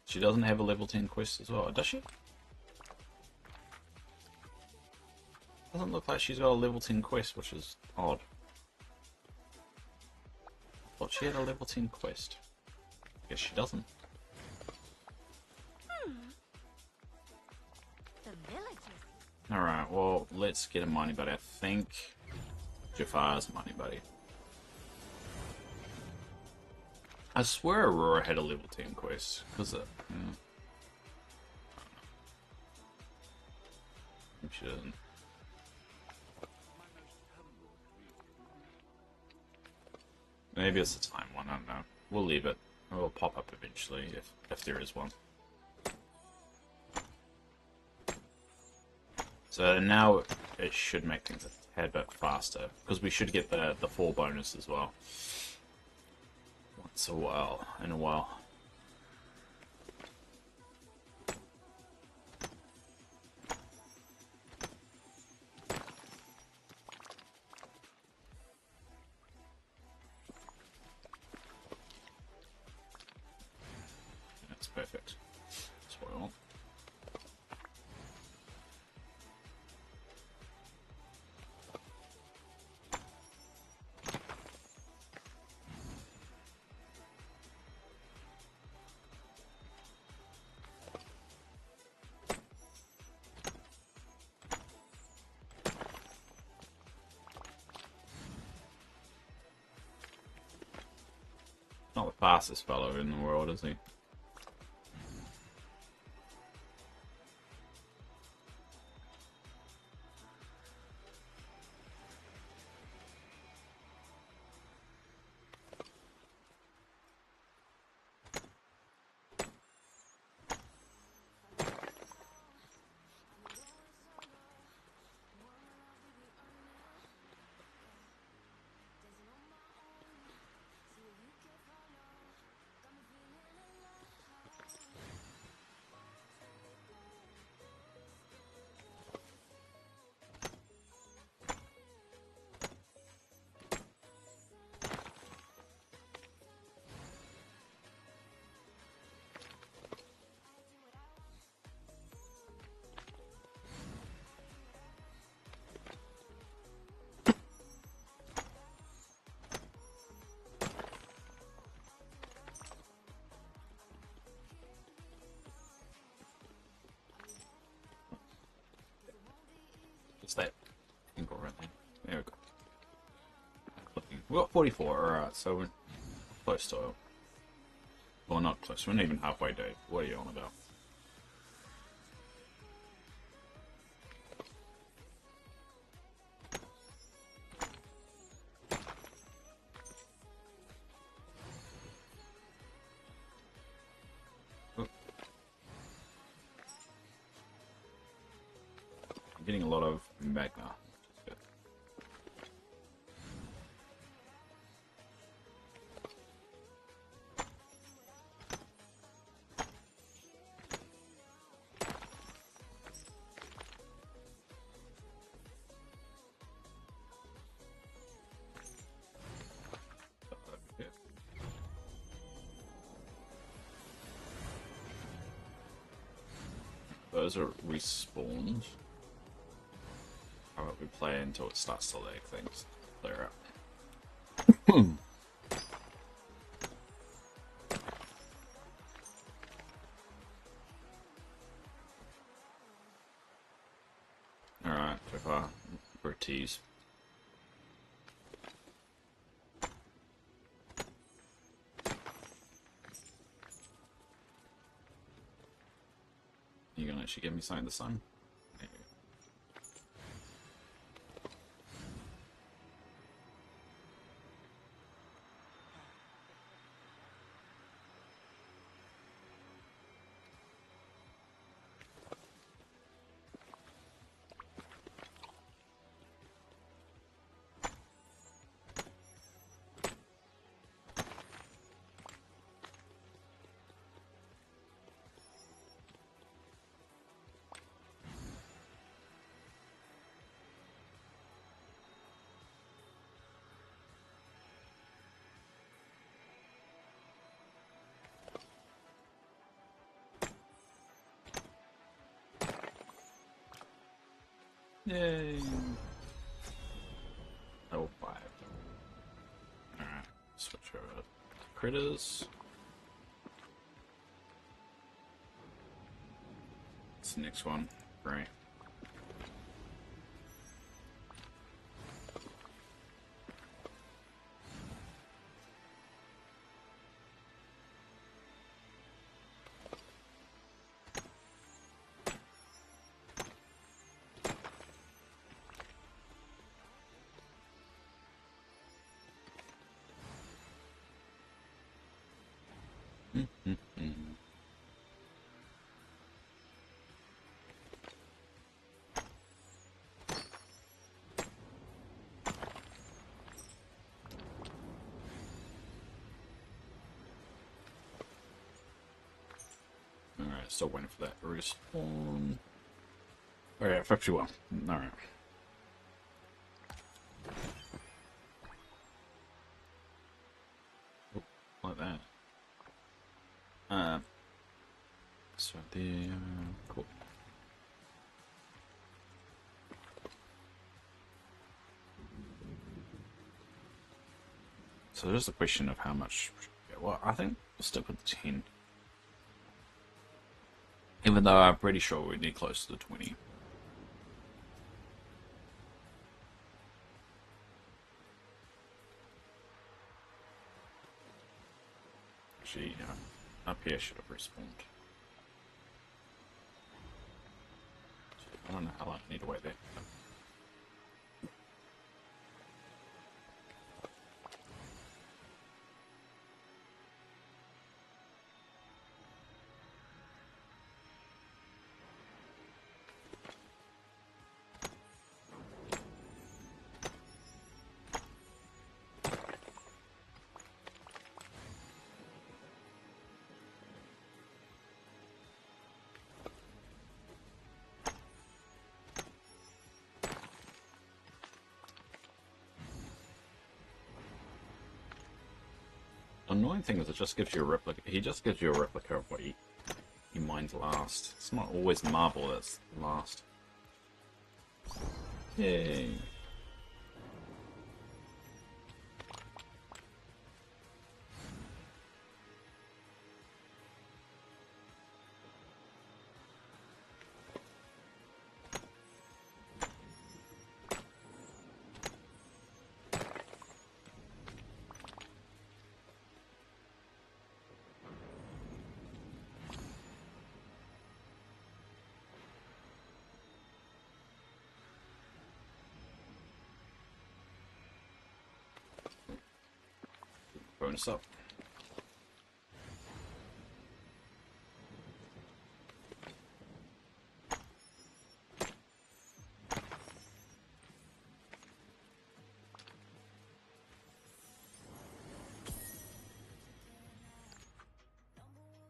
She doesn't have a level 10 quest as well, does she? Doesn't look like she's got a level 10 quest, which is odd. Thought she had a level 10 quest. Guess she doesn't. The villagers. Alright, well, let's get a mining buddy. I think Jafar's a mining buddy. I swear Aurora had a level 10 quest, because I think she doesn't. Maybe it's a time one, I don't know. We'll leave it. It will pop up eventually, if there is one. So now it should make things a tad bit faster, because we should get the 4 bonus as well. Once in a while. That's perfect. That's what I want. Not the fastest fellow in the world, is he? What's that? Angle right there. There we go. Clicking. We got 44, alright, so we're close to it. Well, not close, we're not even halfway deep. What are you on about? Oh. I'm getting a lot of magma. Those are respawned. How about we play until it starts to lag things? Clear out. Alright, so far. We're teased. You gonna actually give me something to sign? Maybe. Yay! Level 5. Alright, switch over to critters. What's the next one? Great. Alright, still waiting for that respawn. Alright, 51. Alright. Like that. So the cool. So there's a question of how much. Well, I think we'll stick with 10. Even though I'm pretty sure we need close to the 20. Actually, up here should have respawned. I don't know how long I need to wait there. The annoying thing is it just gives you a replica. He just gives you a replica of what he mines last. It's not always marble that's last. Yay. Bonus up.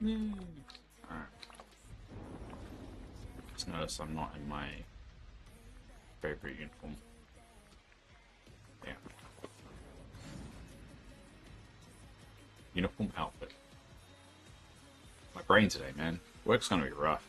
Alright. Just notice I'm not in my favorite uniform. Yeah. Uniform outfit. My brain today, man. Work's gonna be rough.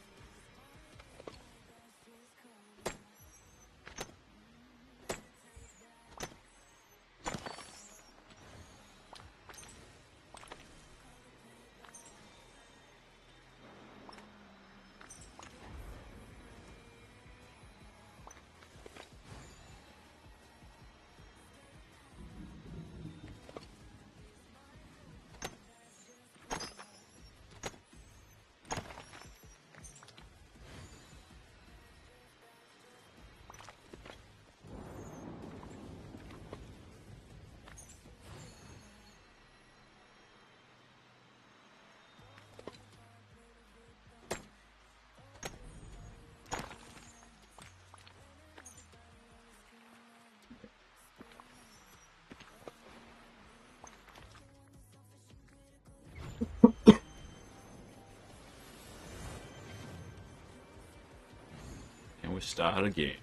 And we start again.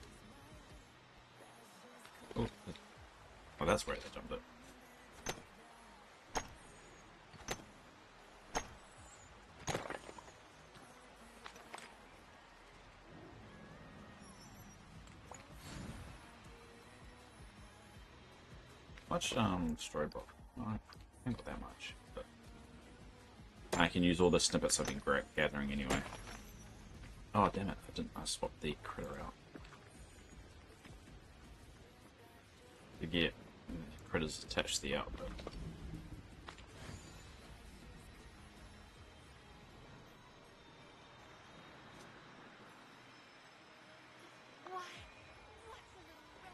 Oh, that's where they jumped it. Much storybook? I think not that much, but I can use all the snippets I've been gathering anyway. Oh damn it! I swapped the critter out. To get critters attached to the output. Why? What's a little rain?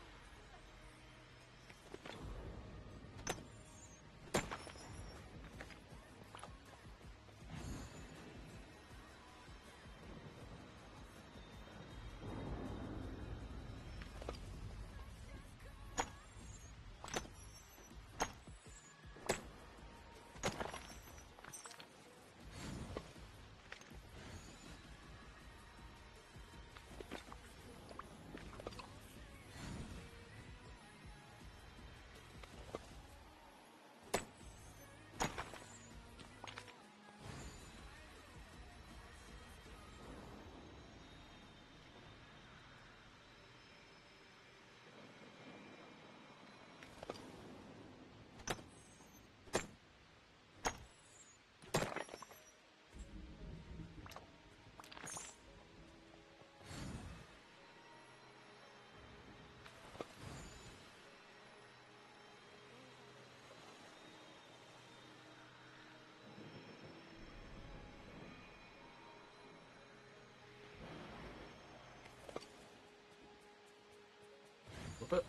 But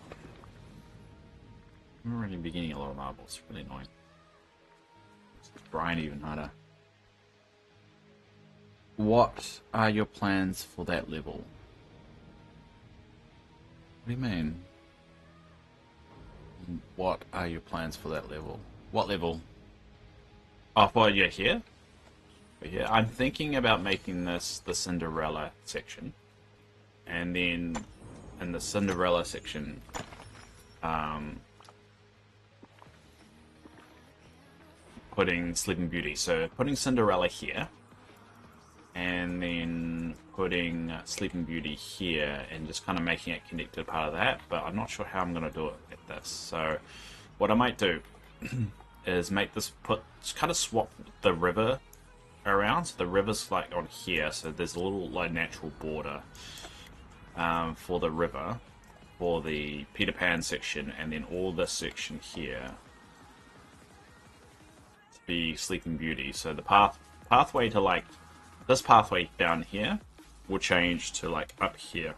I'm already beginning a lot of marbles. It's really annoying. It's grind even harder. What are your plans for that level? What do you mean? What are your plans for that level? What level? Oh, for you're here? Yeah, I'm thinking about making this the Cinderella section, and then in the Cinderella section, putting Sleeping Beauty. So putting Cinderella here, and then putting Sleeping Beauty here, and just kind of making it connected part of that. But I'm not sure how I'm going to do it at this. So what I might do is make this kind of swap the river around. So the river's like on here, so there's a little like natural border for the river for the Peter Pan section, and then all this section here to be Sleeping Beauty. So the pathway to like this pathway down here will change to like up here,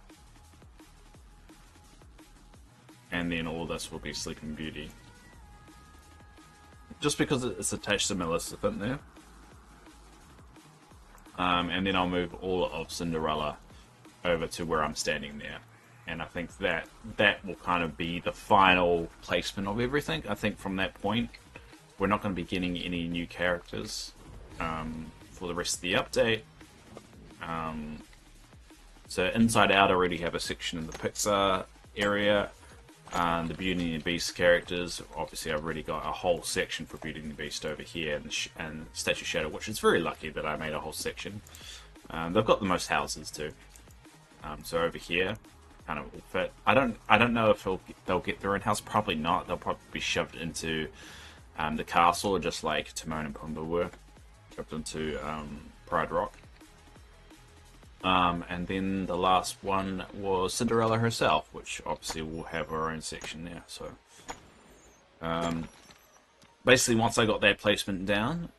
and then all this will be Sleeping Beauty, just because it's attached to Maleficent there. And then I'll move all of Cinderella over to where I'm standing there. And I think that will kind of be the final placement of everything. I think from that point, we're not going to be getting any new characters for the rest of the update. So Inside Out, I already have a section in the Pixar area. The Beauty and the Beast characters, obviously I've already got a whole section for Beauty and the Beast over here, and Statue Shadow, which is very lucky that I made a whole section. They've got the most houses too. So over here, kind of will fit. I don't know if they'll get their own house. Probably not. They'll probably be shoved into the castle, just like Timon and Pumbaa were shoved into Pride Rock. And then the last one was Cinderella herself, which obviously will have her own section there. So basically, once I got that placement down,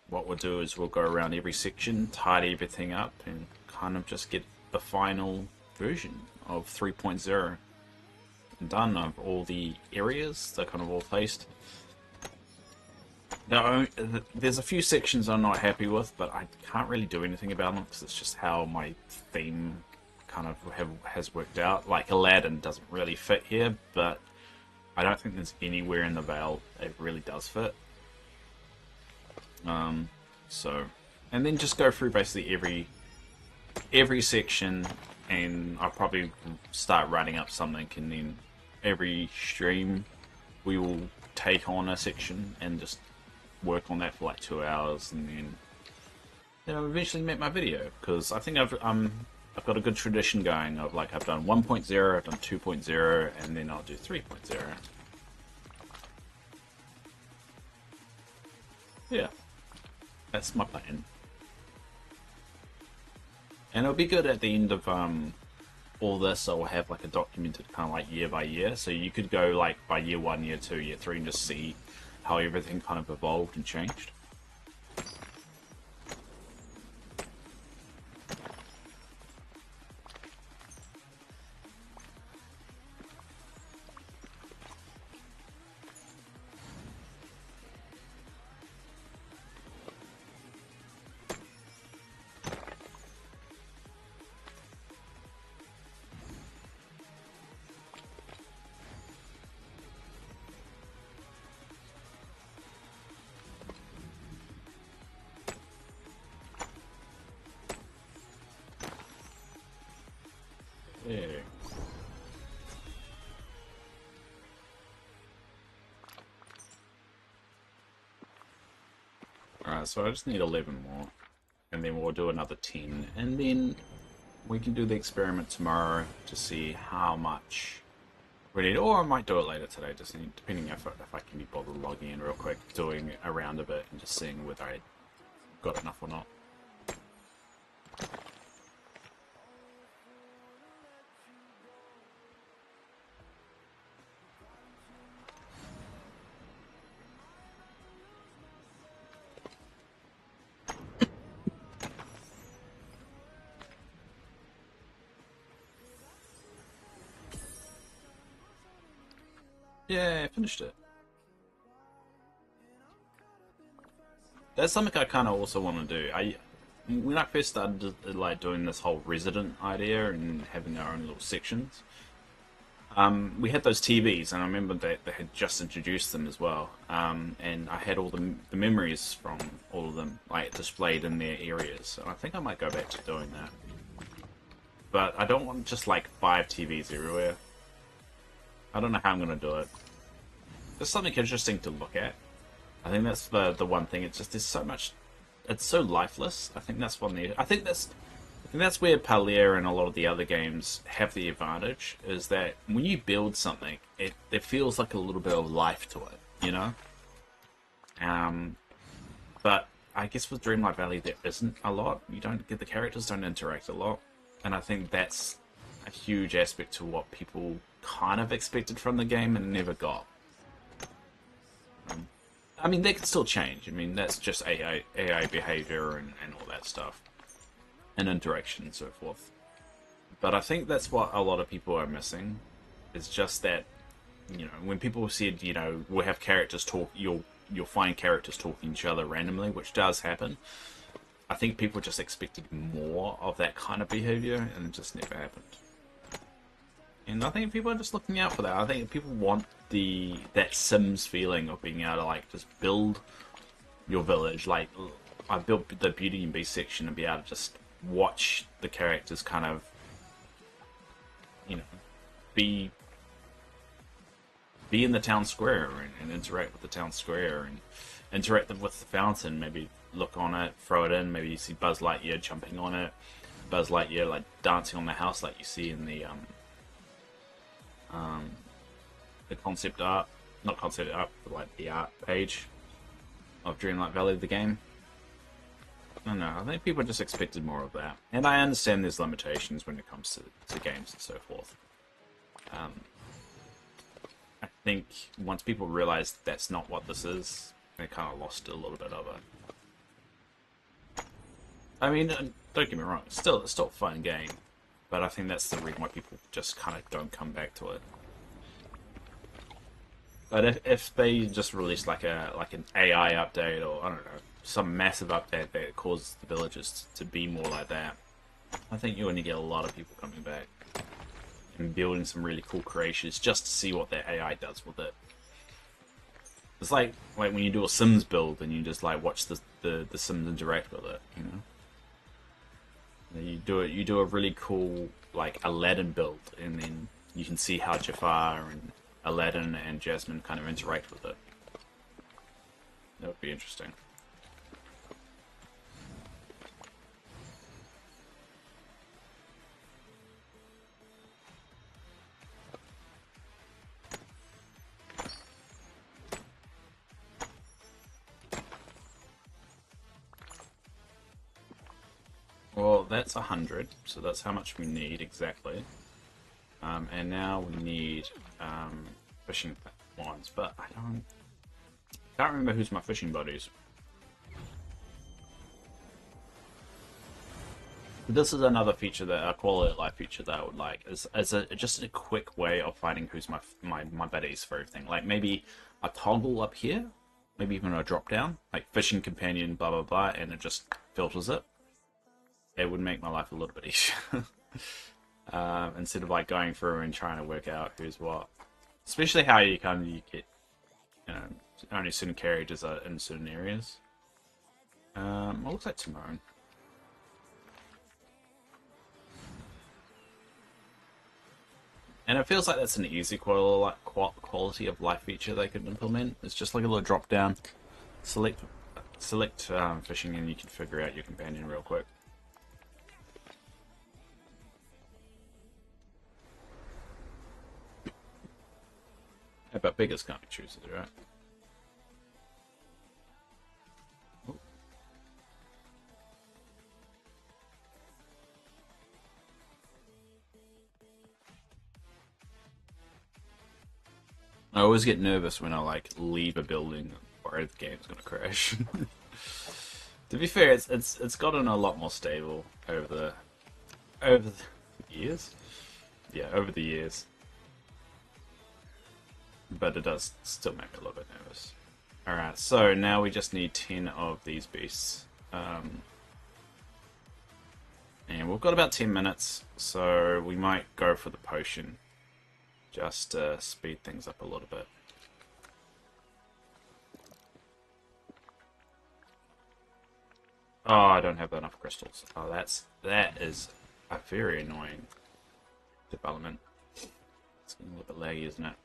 what we'll do is we'll go around every section, tidy everything up, and kind of just get the final version of 3.0 done of all the areas. They're kind of all placed. Now, there's a few sections I'm not happy with, but I can't really do anything about them because it's just how my theme kind of has worked out. Like Aladdin doesn't really fit here, but I don't think there's anywhere in the Vale it really does fit. So, and then just go through basically every section, and I'll probably start writing up something, and then every stream we will take on a section and just work on that for like 2 hours, and then eventually make my video, because I think I've got a good tradition going of like I've done 1.0, I've done 2.0, and then I'll do 3.0. Yeah, that's my plan. And it'll be good at the end of all this. I'll have like a documented kind of like year by year, so you could go like by year 1, year 2, year 3, and just see how everything kind of evolved and changed. Yeah. Alright, so I just need 11 more. And then we'll do another 10. And then we can do the experiment tomorrow to see how much we need. Or I might do it later today, just depending if I can be bothered logging in real quick, doing around a bit and just seeing whether I got enough or not. Yeah, I finished it. That's something I kind of also want to do. When I first started like doing this whole resident idea and having our own little sections, we had those TVs, and I remember they had just introduced them as well. And I had all the memories from all of them like displayed in their areas. And I think I might go back to doing that. But I don't want just like 5 TVs everywhere. I don't know how I'm gonna do it. There's something interesting to look at. I think that's the one thing. It's just there's so much. It's so lifeless. I think that's one. I think that's where Palia and a lot of the other games have the advantage. Is that when you build something, it feels like a little bit of life to it. You know. But I guess with Dreamlight Valley there isn't a lot. You don't get the characters don't interact a lot, and I think that's a huge aspect to what people kind of expected from the game and never got. I mean, they can still change. I mean, that's just AI behavior and all that stuff, and interaction and so forth. But I think that's what a lot of people are missing. Is just that, when people said, we'll have characters talk, you'll find characters talking to each other randomly, which does happen. I think people just expected more of that kind of behavior, and it just never happened. And I think people are just looking out for that. I think people want that Sims feeling of being able to like just build your village. Like I built the Beauty and Beast section and be able to just watch the characters kind of, be in the town square and interact with the town square and interact with the fountain. Maybe look on it, throw it in. Maybe you see Buzz Lightyear jumping on it, Buzz Lightyear like dancing on the house like you see in the concept art, not concept art, but like the art page of Dreamlight Valley, the game. I don't know, I think people just expected more of that. And I understand there's limitations when it comes to games and so forth. I think once people realized that's not what this is, they kind of lost a little bit of it. I mean, don't get me wrong, it's still a fun game, but I think that's the reason why people just kind of don't come back to it. But if they just release like an AI update, or I don't know, some massive update that causes the villagers to be more like that, I think you're going to get a lot of people coming back and building some really cool creations just to see what that AI does with it. It's like when you do a Sims build and you just like watch the Sims interact with it, You do a really cool like Aladdin build, and then you can see how Jafar and Aladdin and Jasmine kind of interact with it. That would be interesting. well, that's 100, so that's how much we need exactly. And now we need fishing wands, but I can't remember who's my fishing buddies. This is another feature that a quality of life feature that I would like is just a quick way of finding who's my buddies for everything. Like maybe a toggle up here, maybe even a drop down, like fishing companion, blah blah blah, and it just filters it. It would make my life a little bit easier instead of like going through and trying to work out who's what. Especially how you get, you know, only certain characters are in certain areas. Well, it looks like Timon. And it feels like that's an easy quality of life feature they could implement. It's just like a little drop down, select fishing, and you can figure out your companion real quick. Yeah, but beggars can't be choosers, right? I always get nervous when I like leave a building or the game's gonna crash. To be fair, it's gotten a lot more stable over the years. Yeah, over the years. But it does still make me a little bit nervous. Alright, so now we just need 10 of these beasts. And we've got about 10 minutes, so we might go for the potion. Just to speed things up a little bit. Oh, I don't have enough crystals. Oh, that is a very annoying development. It's getting a little bit laggy, isn't it?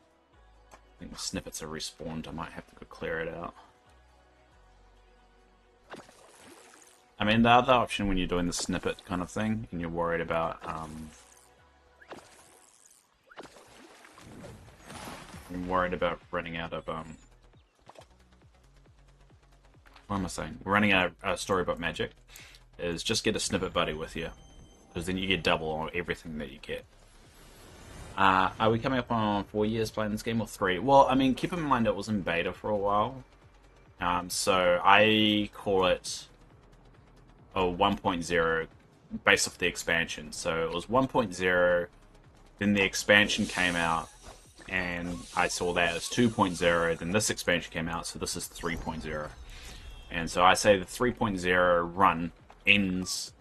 I think the snippets are respawned. I might have to go clear it out. I mean, the other option when you're doing the snippet kind of thing, and you're worried about I'm worried about running out of what am I saying? Running out of storybook magic. Is just get a snippet buddy with you, because then you get double on everything that you get. Are we coming up on 4 years playing this game or 3? Well, I mean, keep in mind it was in beta for a while, so I call it a 1.0 based off the expansion. So it was 1.0, then the expansion came out. And I saw that as 2.0, then this expansion came out, so this is 3.0. And so I say the 3.0 run ends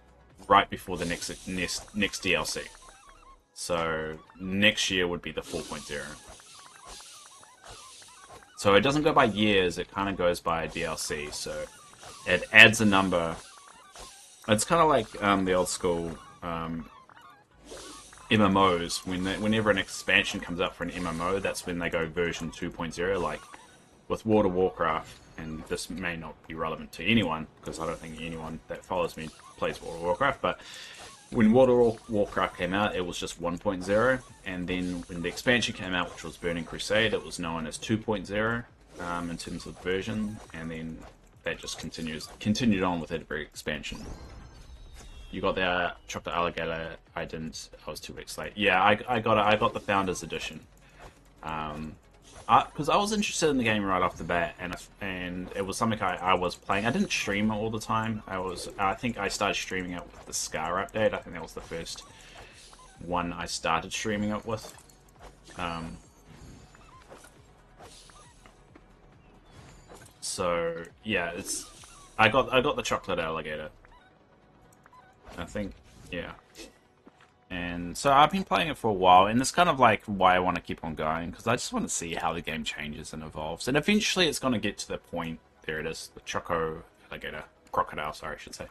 right before the next DLC. So next year would be the 4.0. So it doesn't go by years, it kind of goes by DLC. So it adds a number. It's kind of like the old school MMOs, whenever an expansion comes up for an MMO, that's when they go version 2.0, like with World of Warcraft, and this may not be relevant to anyone, because I don't think anyone that follows me plays World of Warcraft, but when World of Warcraft came out, it was just 1.0, and then when the expansion came out, which was Burning Crusade, it was known as 2.0 in terms of version, and then that just continued on with every expansion. You got the chocolate alligator. I didn't. I was 2 weeks late. Yeah, I got the Founders Edition. Because I was interested in the game right off the bat, and it was something I was playing. I didn't stream it all the time. I think I started streaming it with the Scar update. I think that was the first one I started streaming it with. So yeah, I got the chocolate alligator. I think, yeah. And so I've been playing it for a while, and it's kind of like why I want to keep on going, because I just want to see how the game changes and evolves. And eventually it's going to get to the point, there it is, the crocodile, sorry, I should say.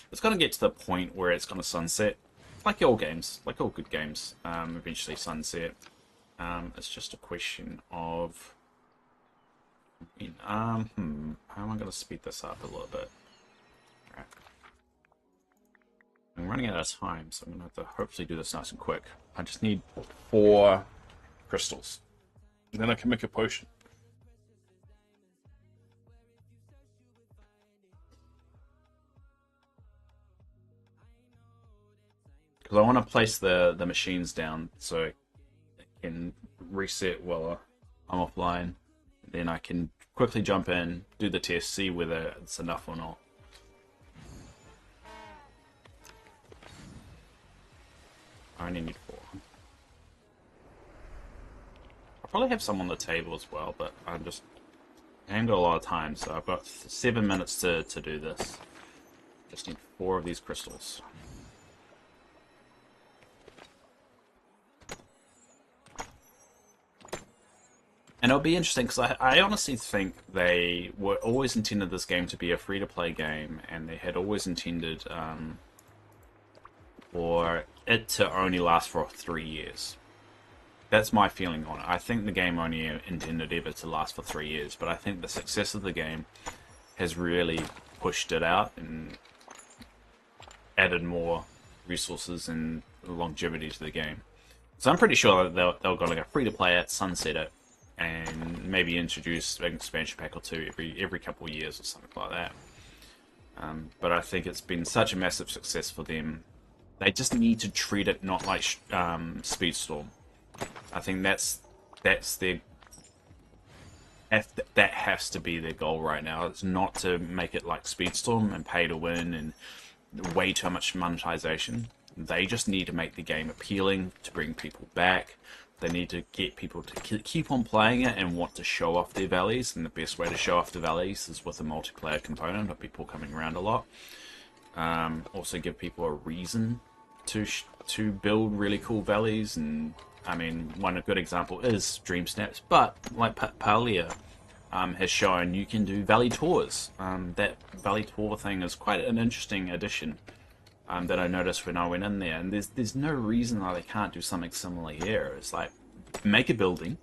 It's going to get to the point where it's going to sunset, like all games, like all good games, eventually sunset. It's just a question of, how am I going to speed this up a little bit? All right. I'm running out of time, so I'm going to have to hopefully do this nice and quick. I just need 4 crystals. And then I can make a potion. Because I want to place the machines down so it can reset while I'm offline. Then I can quickly jump in, do the test, see whether it's enough or not. I only need 4. I'll probably have some on the table as well, but I haven't got a lot of time, so I've got 7 minutes to do this. Just need 4 of these crystals. And it'll be interesting because I honestly think they were always intended this game to be a free-to-play game, and they had always intended for it to only last for 3 years. That's my feeling on it. I think the game only intended ever to last for 3 years, but I think the success of the game has really pushed it out and added more resources and longevity to the game. So I'm pretty sure that they'll go like a free-to-play it, sunset it, and maybe introduce an expansion pack or 2 every couple of years or something like that. But I think it's been such a massive success for them. They just need to treat it not like Speedstorm. I think that's their that has to be their goal right now. It's not to make it like Speedstorm and pay to win and way too much monetization. They just need to make the game appealing to bring people back. They need to get people to keep on playing it and want to show off their valleys, and the best way to show off the valleys is with a multiplayer component of people coming around a lot. Also give people a reason to build really cool valleys, and I mean, one good example is Dream Snaps, but like Palia has shown, you can do valley tours. That valley tour thing is quite an interesting addition that I noticed when I went in there, and there's no reason why they can't do something similar here. It's like, make a building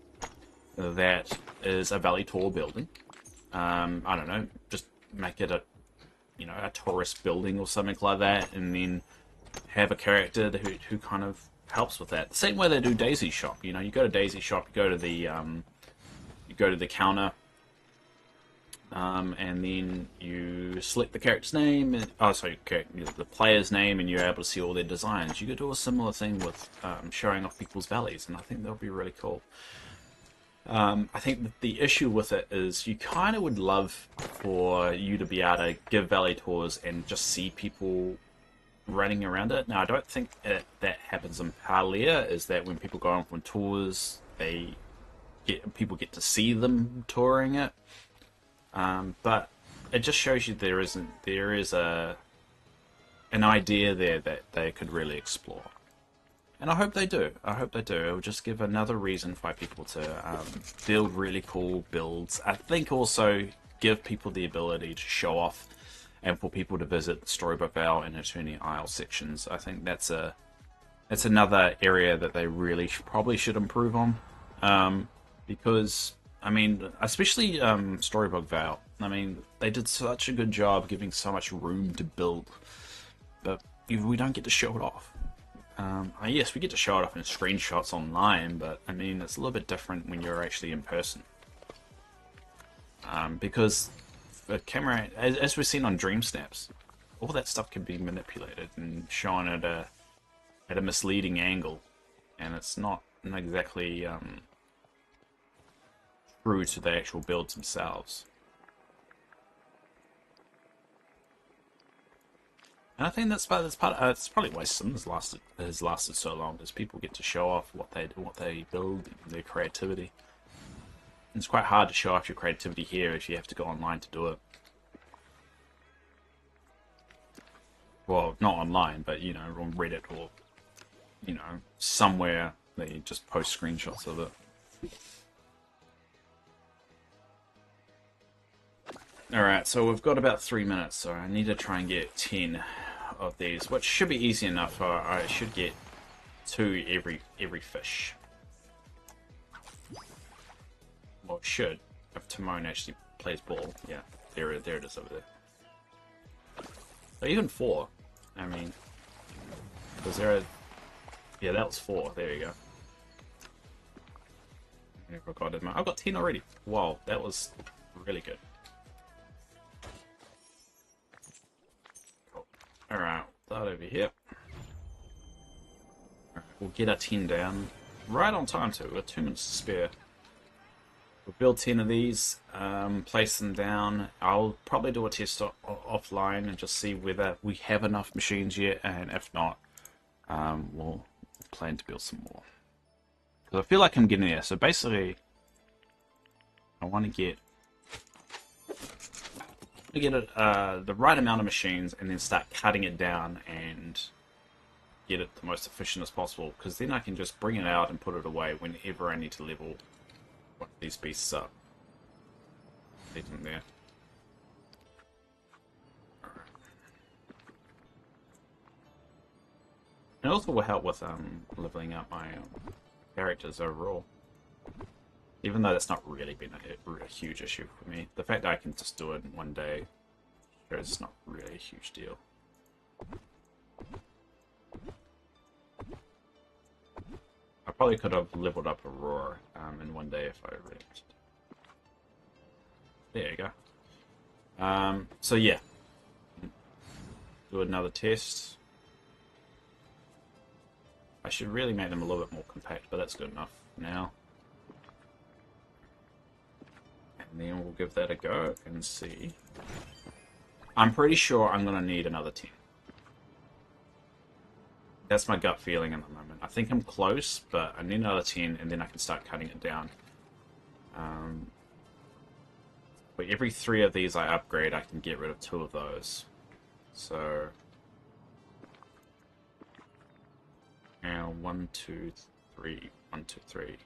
that is a valley tour building. I don't know, just make it a tourist building or something like that, and then have a character who kind of helps with that. The same way they do Daisy Shop. You go to Daisy Shop, you go to the counter, and then you select the character's name, the player's name, and you're able to see all their designs. You could do a similar thing with showing off people's valleys, and I think that would be really cool. I think that the issue with it is you kind of would love for you to be able to give valley tours and just see people running around it. Now, I don't think that happens in Palia, is that when people go on for tours, people get to see them touring it. But it just shows you there is an idea there that they could really explore. And I hope they do. It'll just give another reason for people to build really cool builds. I think also give people the ability to show off and for people to visit the Storybook Vale and Eternity Isle sections. I think that's another area that they really probably should improve on. Because, I mean, especially Storybook Vale, I mean, they did such a good job giving so much room to build, but we don't get to show it off. Yes, we get to show it off in screenshots online, but I mean, it's a little bit different when you're actually in person. Because the camera, as we've seen on Dream Snaps, all that stuff can be manipulated and shown at a misleading angle, and it's not exactly true to the actual builds themselves. And I think that's probably why Sims has lasted so long, is people get to show off what they build, their creativity. And it's quite hard to show off your creativity here if you have to go online to do it. Well, not online, but on Reddit or somewhere they just post screenshots of it. Alright, so we've got about 3 minutes, so I need to try and get 10 of these, which should be easy enough. I should get 2 every fish. Well, it should, if Timon actually plays ball. Yeah, there it is over there. Or even 4. I mean, was there a... Yeah, that was 4. There you go. I've got 10 already. Wow, that was really good. Alright, that over here. we'll get our 10 down right on time too. We've got 2 minutes to spare. We'll build 10 of these, place them down. I'll probably do a test offline and just see whether we have enough machines yet, and if not, we'll plan to build some more. Because I feel like I'm getting there. So basically, I want to get the right amount of machines and then start cutting it down and get it the most efficient as possible, because then I can just bring it out and put it away whenever I need to level one of these beasts up. Leave them there. Alright. It also will help with leveling up my characters overall. Even though that's not really been a huge issue for me. The fact that I can just do it in one day shows it's not really a huge deal. I probably could have leveled up Aurora in one day if I really wanted. There you go. So yeah. Do another test. I should really make them a little bit more compact, but that's good enough for now. And then we'll give that a go and see. I'm pretty sure I'm going to need another 10. That's my gut feeling at the moment. I think I'm close, but I need another 10, and then I can start cutting it down. But every 3 of these I upgrade, I can get rid of 2 of those. So... now 1, 2, 3, 1, 2, 3.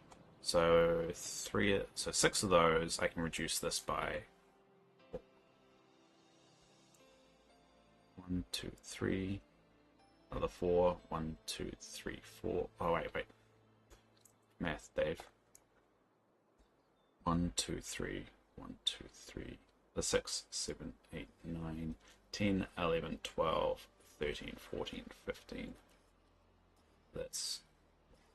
So 6 of those I can reduce this by 1, 2, 3. Another 4. 1, 2, 3, 4. Oh wait. Math, Dave. 1, 2, 3. 1, 2, 3. The 6, 7, 8, 9, 10, 11, 12, 13, 14, 15. That's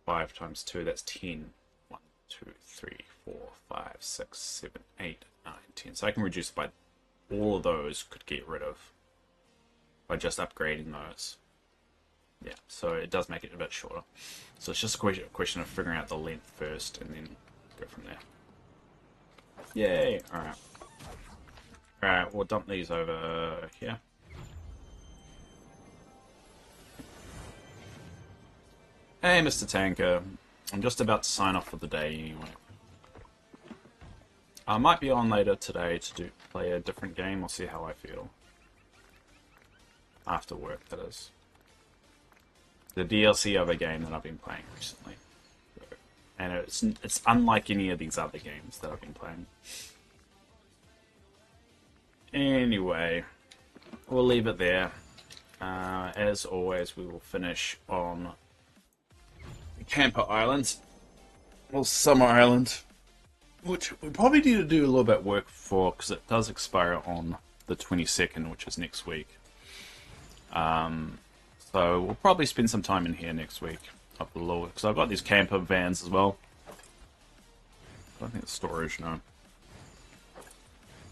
5 times 2. That's 10. 1, 2, 3, 4, 5, 6, 7, 8, 9, 10. So I can reduce by all of those. Could get rid of by just upgrading those. Yeah, so it does make it a bit shorter. So it's just a question of figuring out the length first and then go from there. Yay! Alright. Alright, we'll dump these over here. Hey, Mr. Tanker. I'm just about to sign off for the day anyway. I might be on later today to play a different game. I'll see how I feel. After work, that is. The DLC of a game that I've been playing recently. And it's unlike any of these other games that I've been playing. Anyway, we'll leave it there. As always, we will finish on Camper Island. Well, Summer Island. Which we probably need to do a little bit of work for, because it does expire on the 22nd, which is next week. So we'll probably spend some time in here next week. Up the lower, because I've got these camper vans as well. I think it's storage, no.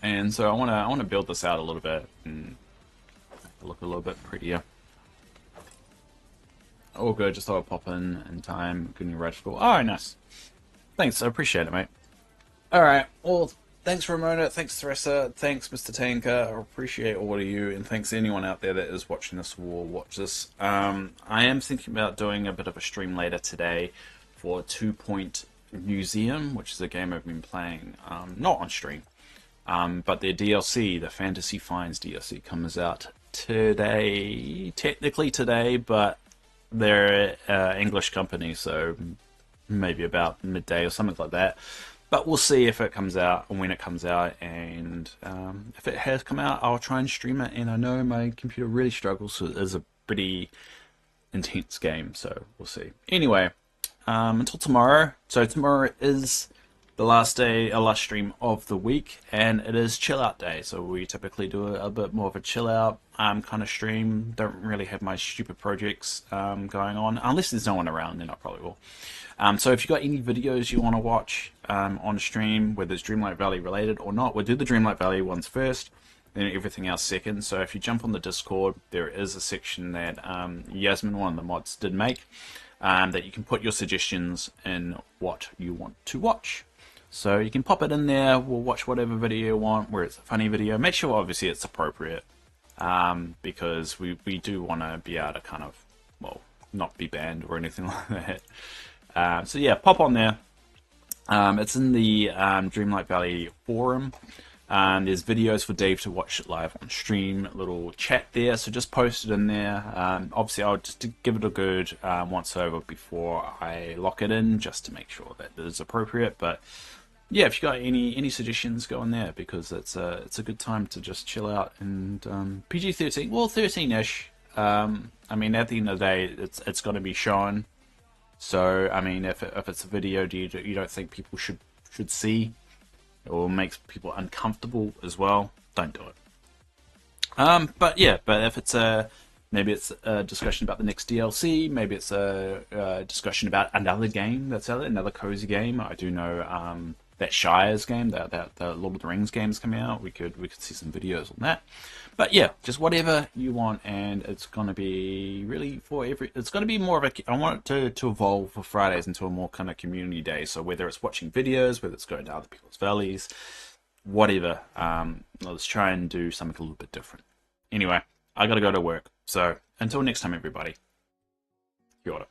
And so I want to build this out a little bit and make it look a little bit prettier. All good, just thought I'd pop in time. Good new ride school. Oh, nice. Thanks, I appreciate it, mate. Alright, well, thanks Ramona, thanks Theresa, thanks Mr. Tanker, I appreciate all of you, and thanks to anyone out there that is watching this or watch this. I am thinking about doing a bit of a stream later today for 2 Point Museum, which is a game I've been playing, not on stream, but their DLC, the Fantasy Finds DLC, comes out today, technically today, but they're an English company, so maybe about midday or something like that. But we'll see if it comes out and when it comes out, and if it has come out, I'll try and stream it. And I know my computer really struggles, so it is a pretty intense game, so we'll see. Anyway, until tomorrow. So tomorrow is the last day, last stream of the week, and it is chill out day. So we typically do a bit more of a chill out kind of stream. Don't really have my stupid projects going on, unless there's no one around. Then I probably will. So if you've got any videos you want to watch on stream, whether it's Dreamlight Valley related or not, we'll do the Dreamlight Valley ones first, then everything else second. So if you jump on the Discord, there is a section that Yasmin, one of the mods, did make. that you can put your suggestions in what you want to watch. So you can pop it in there. We'll watch whatever video you want, where it's a funny video. Make sure obviously it's appropriate, because we do want to be able to kind of, well, not be banned or anything like that. So yeah, pop on there. It's in the Dreamlight Valley forum. There's videos for Dave to watch it live on stream, little chat there, so just post it in there. Obviously, I'll just give it a good once over before I lock it in, just to make sure that it is appropriate. But yeah, if you got any suggestions, go in there, because it's a good time to just chill out. And PG-13, well, 13-ish. I mean, at the end of the day, it's going to be shown. So I mean, if it's a video you don't think people should see, or makes people uncomfortable as well, don't do it. But yeah, but if it's maybe it's a discussion about the next DLC, maybe it's a discussion about another game that's out there, another cozy game. I do know that Shire's game, that the Lord of the Rings game is coming out. We could see some videos on that. But yeah, just whatever you want, and it's gonna be really for every. It's gonna be more of a. I want it to evolve for Fridays into a more kind of community day. So whether it's watching videos, whether it's going to other people's valleys, whatever. Let's try and do something a little bit different. Anyway, I gotta go to work. So until next time, everybody. Kia ora.